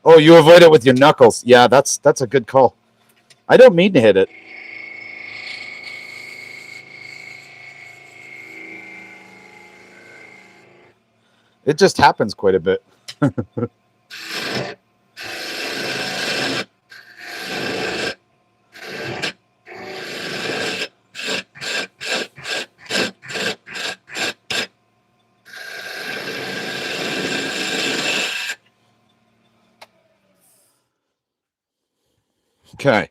Oh, you avoid it with your knuckles. Yeah, that's a good call. I don't mean to hit it. It just happens quite a bit. Okay.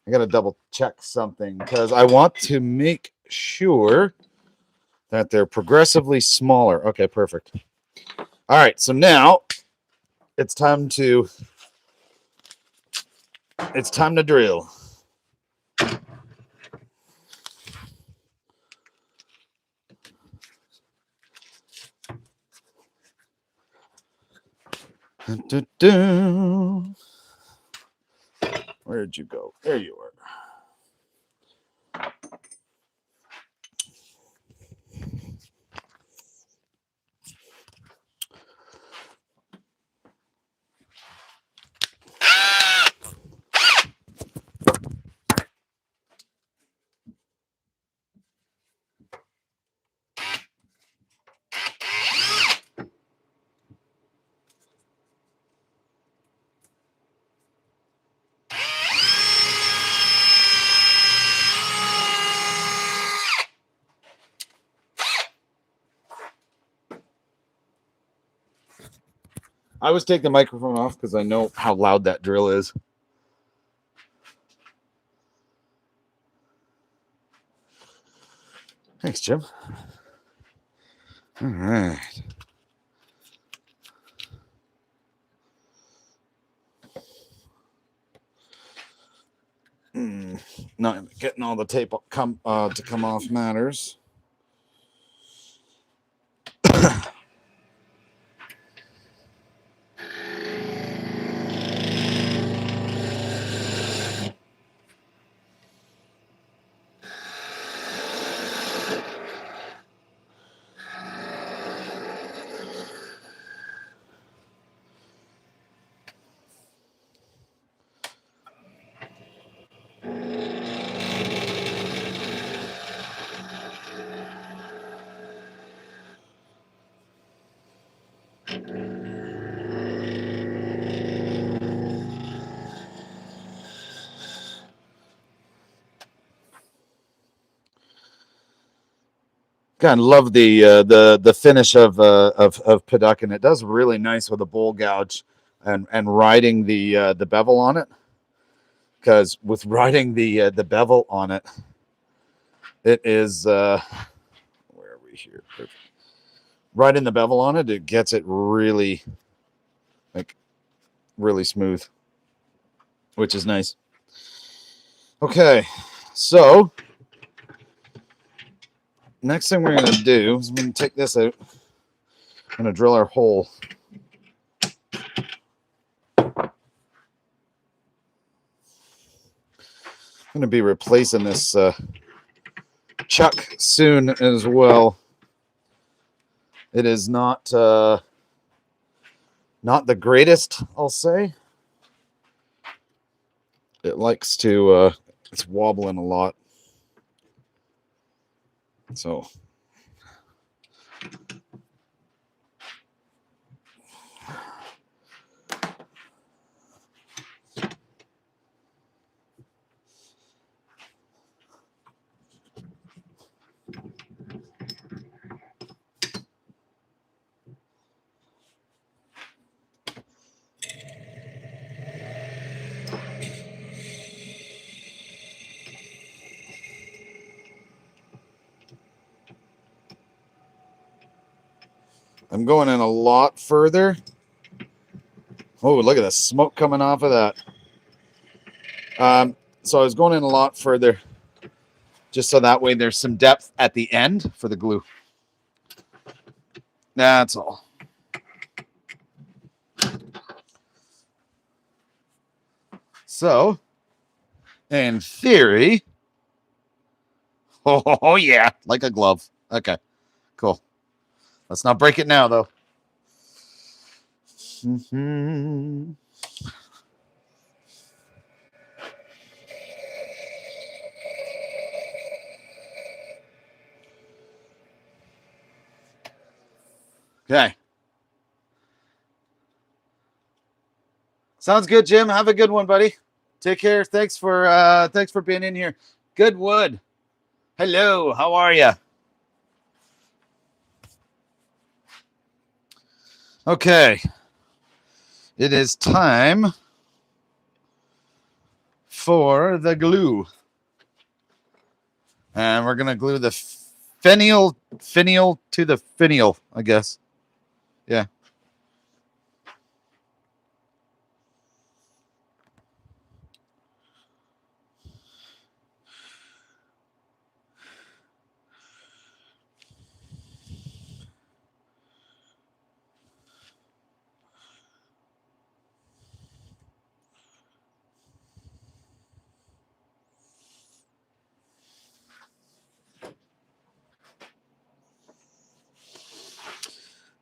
I got to double check something because I want to make sure that they're progressively smaller. Okay, perfect. All right, so now it's time to drill. Dun, dun, dun. Where'd you go? There you are. I always take the microphone off because I know how loud that drill is. Thanks, Jim. All right. Not getting all the tape to come off matters. God, love the finish of Paduk, and it does really nice with a bowl gouge and riding the bevel on it. Because with riding the bevel on it, it is where are we here? Riding the bevel on it, it gets it really really smooth, which is nice. Okay, so next thing we're going to do is we're going to take this out. I'm going to drill our hole. I'm going to be replacing this chuck soon as well. It is not the greatest, I'll say. It likes to it's wobbling a lot. So I'm going in a lot further. Oh, look at the smoke coming off of that. So I was going in a lot further just so that way there's some depth at the end for the glue. That's all. So, in theory, oh yeah, like a glove. Okay, cool. Let's not break it now, though. Okay. Sounds good, Jim. Have a good one, buddy. Take care. Thanks for being in here. Good wood. Hello. How are you? Okay. It is time for the glue. And we're going to glue the finial to the finial, I guess. Yeah.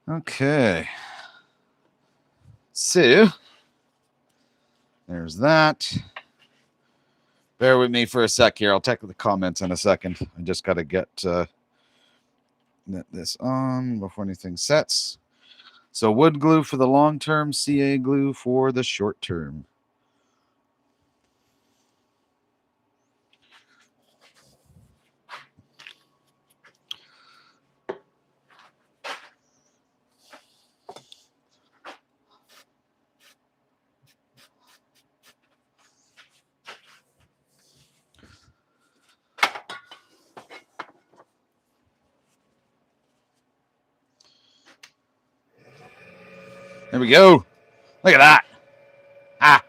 Okay. So, there's that. Bear with me for a sec here. I'll check the comments in a second. I just got to get this on before anything sets. So wood glue for the long term, CA glue for the short term. There we go. Look at that. Ah.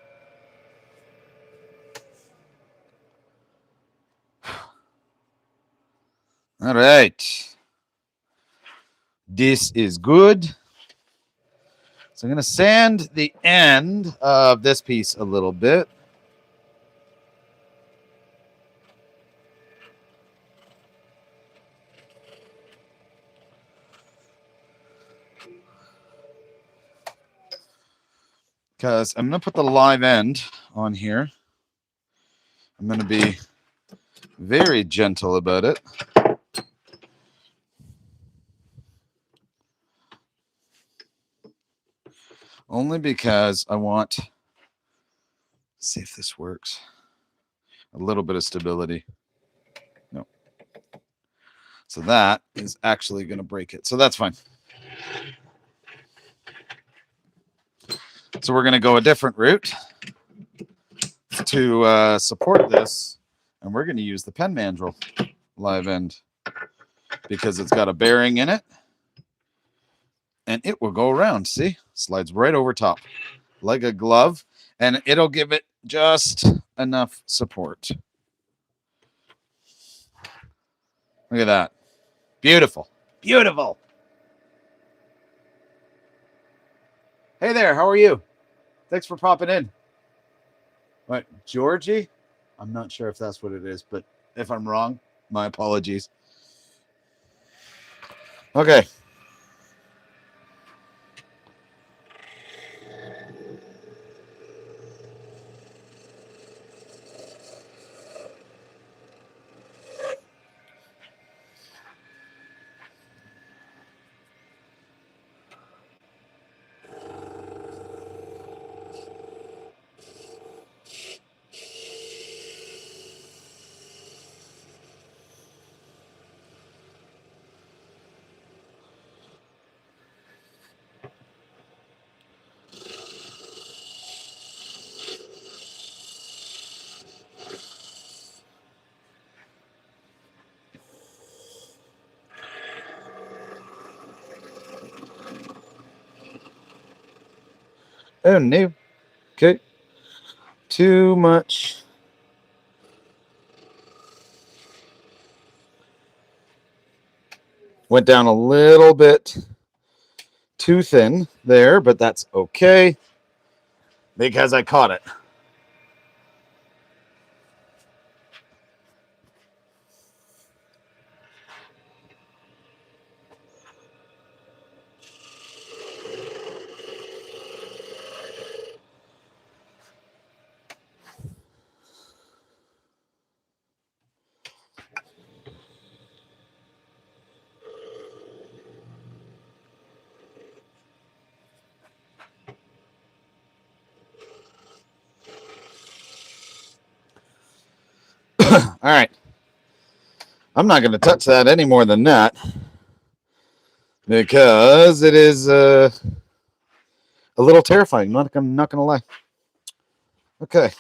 All right. This is good. So I'm going to sand the end of this piece a little bit. Because I'm going to put the live end on here. I'm going to be very gentle about it. Only because I want, let's see if this works, a little bit of stability. No. So that is actually going to break it. So that's fine. So we're going to go a different route to support this. And we're going to use the pen mandrel live end because it's got a bearing in it. And it will go around. See? Slides right over top like a glove. And it'll give it just enough support. Look at that. Beautiful. Beautiful. Hey there. How are you? Thanks for popping in. What, Georgie? I'm not sure if that's what it is, but if I'm wrong, my apologies. Okay. Oh, no. Okay. Too much. Went down a little bit too thin there, but that's okay because I caught it. All right. I'm not going to touch that any more than that because it is a little terrifying. I'm not going to lie. Okay.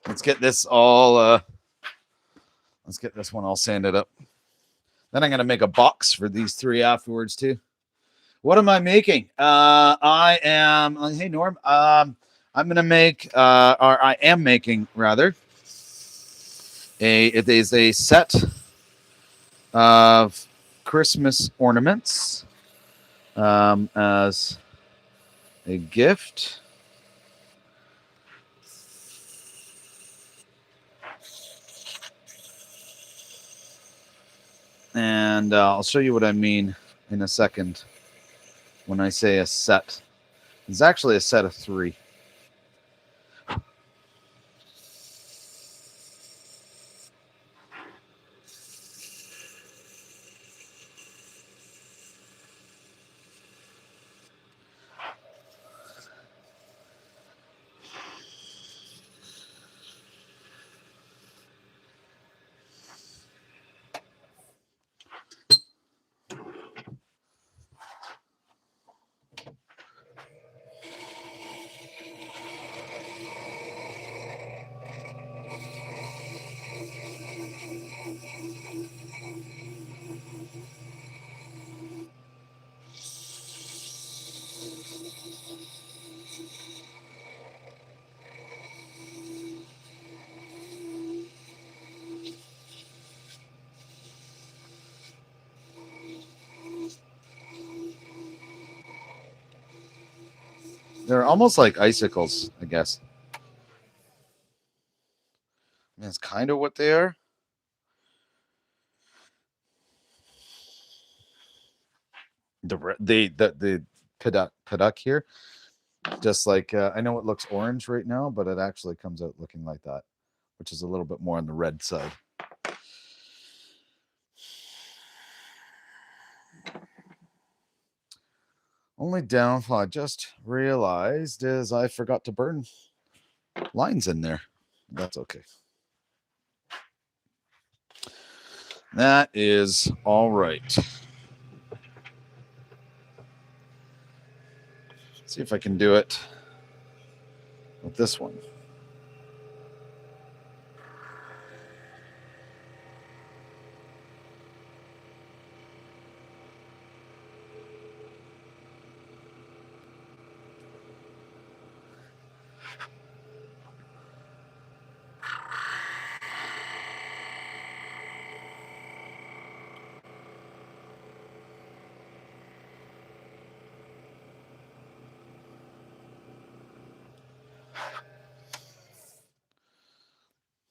Let's get this all. Let's get this one all sanded up. Then I'm gonna make a box for these 3 afterwards too. What am I making? I am. Hey Norm. I'm gonna make, or I am making rather. It is a set of Christmas ornaments as a gift. And I'll show you what I mean in a second when I say a set. It's actually a set of 3. They're almost like icicles, I guess. That's kind of what they are. The paduk here, just like I know it looks orange right now, but it actually comes out looking like that, which is a little bit more on the red side. Only downfall I just realized is I forgot to burn lines in there. That's okay. That is all right. See if I can do it with this one.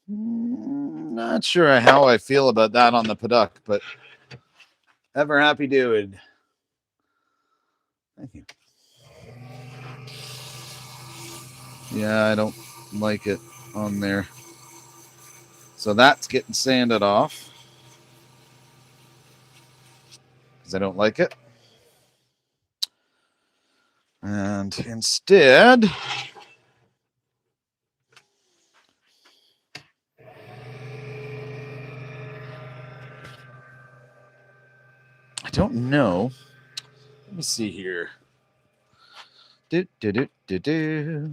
Not sure how I feel about that on the paduk, but ever happy doing. Thank you. Yeah, I don't like it on there. So that's getting sanded off because I don't like it. And instead, I don't know. Let me see here. Do, do, do, do, do.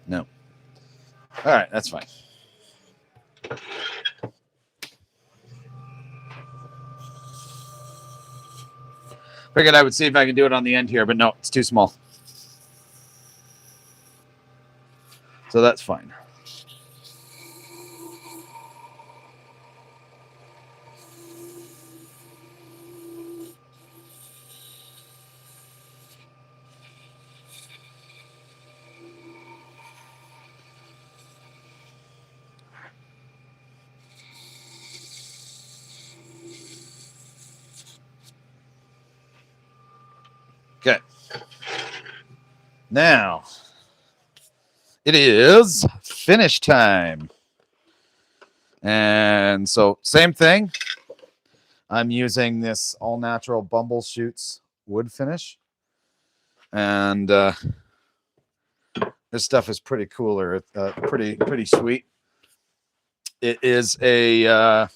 No. All right, that's fine. Figured I would see if I can do it on the end here, but no, it's too small. So that's fine. Okay. Now, it is finish time. And so, same thing. I'm using this all natural Bumble Shoots wood finish. And this stuff is pretty cooler. It's pretty sweet. It is a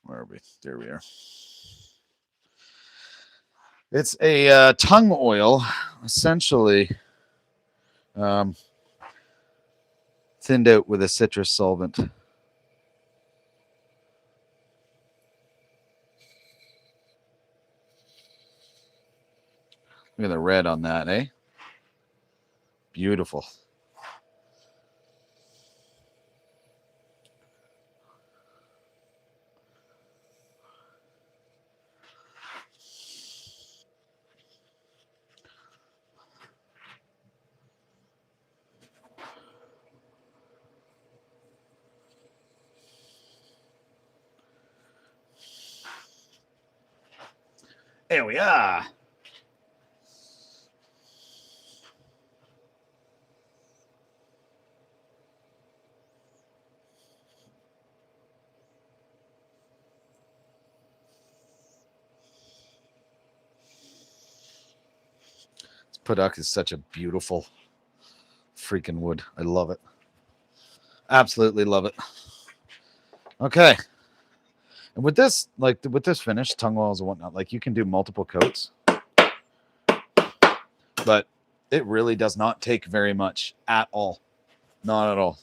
where are we? There we are. It's a tongue oil, essentially thinned out with a citrus solvent. Look at the red on that, eh? Beautiful. There we are. Puttock is such a beautiful freaking wood. I love it. Absolutely love it. Okay. And with this, like with this finish, tongue oils and whatnot, like you can do multiple coats, but it really does not take very much at all. Not at all.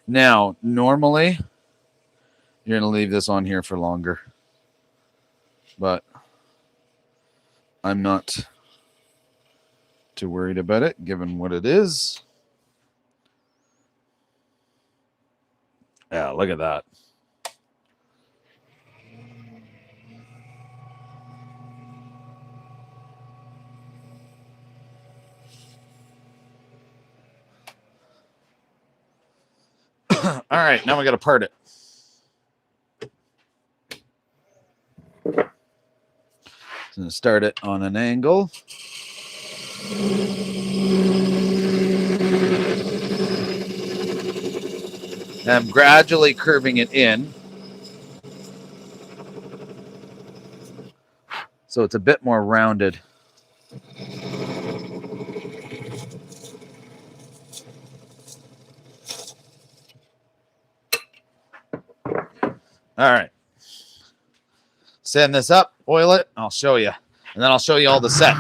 Now, normally, you're going to leave this on here for longer, but I'm not too worried about it, given what it is. Yeah, look at that. All right, now we got to part it. So I'm going to start it on an angle. And I'm gradually curving it in, so it's a bit more rounded. All right. Sand this up, oil it, I'll show you. And then I'll show you all the set.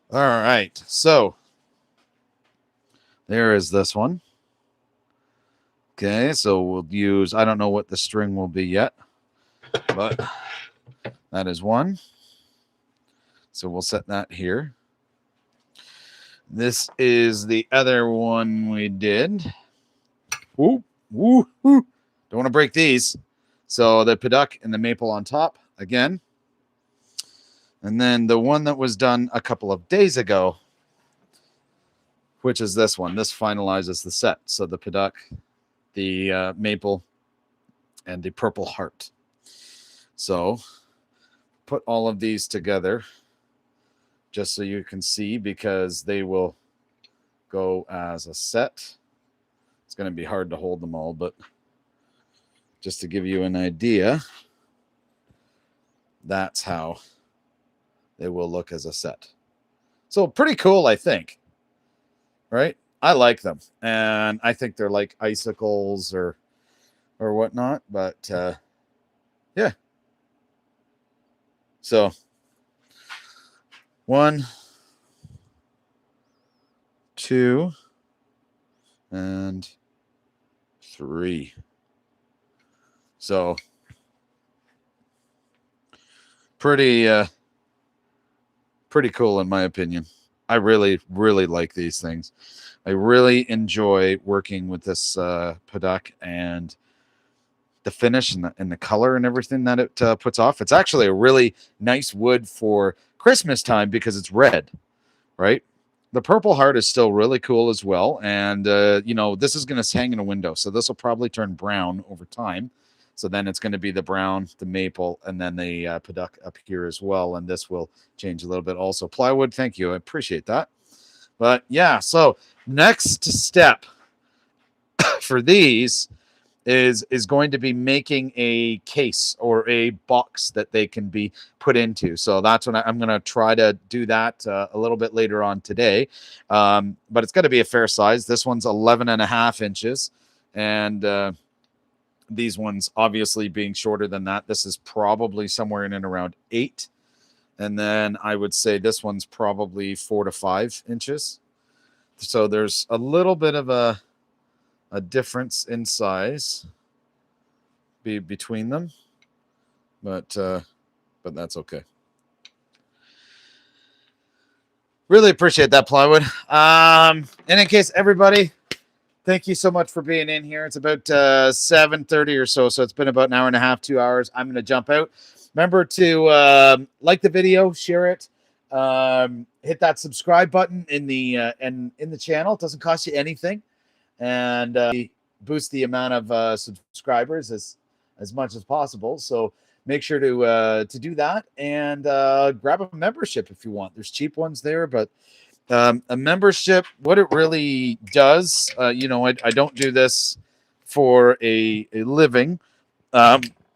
All right, so there is this one. Okay, so we'll use, I don't know what the string will be yet, but that is one. So we'll set that here. This is the other one we did. Woo, woo, woo. Don't want to break these. So the Pidduck and the maple on top again. And then the one that was done a couple of days ago, which is this one. This finalizes the set. So the Pidduck, the maple, and the purple heart. So put all of these together just so you can see, because they will go as a set. It's going to be hard to hold them all, but just to give you an idea, that's how they will look as a set. So pretty cool, I think. Right? I like them. And I think they're like icicles or whatnot. But yeah. So 1, 2, and 3. So pretty cool in my opinion. I really like these things. I really enjoy working with this Pidduck, and the finish and the color and everything that it puts off. It's actually a really nice wood for Christmas time because it's red, right? The Purple Heart is still really cool as well. And, you know, this is going to hang in a window. So this will probably turn brown over time. So then it's going to be the brown, the maple, and then the Paduck up here as well. And this will change a little bit also. Plywood, thank you. I appreciate that. But yeah, so next step for these is going to be making a case or a box that they can be put into. So that's when I'm going to try to do that a little bit later on today. But it's got to be a fair size. This one's 11.5 inches. And these ones obviously being shorter than that. This is probably somewhere in and around 8. And then I would say this one's probably 4 to 5 inches. So there's a little bit of a difference in size between them, but that's okay. Really appreciate that, Plywood. And in case everybody, thank you so much for being in here. It's about 7:30 or so, so it's been about an hour and a half, 2 hours. I'm going to jump out. Remember to like the video, share it, hit that subscribe button in the channel. It doesn't cost you anything, and boost the amount of subscribers as much as possible. So make sure to do that, and grab a membership if you want. There's cheap ones there, but a membership, what it really does, you know, I don't do this for a living,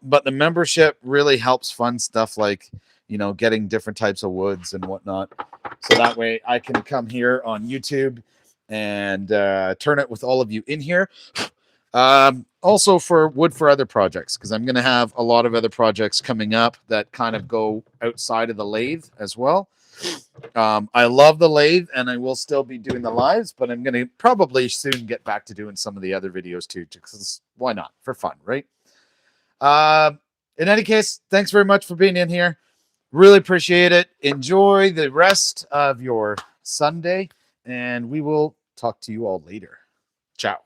but the membership really helps fund stuff like, you know, getting different types of woods and whatnot. So that way I can come here on YouTube and turn it with all of you in here. Also for wood for other projects, because I'm going to have a lot of other projects coming up that kind of go outside of the lathe as well. I love the lathe, and I will still be doing the lives, but I'm going to probably soon get back to doing some of the other videos too, because why not? For fun, right? In any case, thanks very much for being in here. Really appreciate it. Enjoy the rest of your Sunday, and we will talk to you all later. Ciao.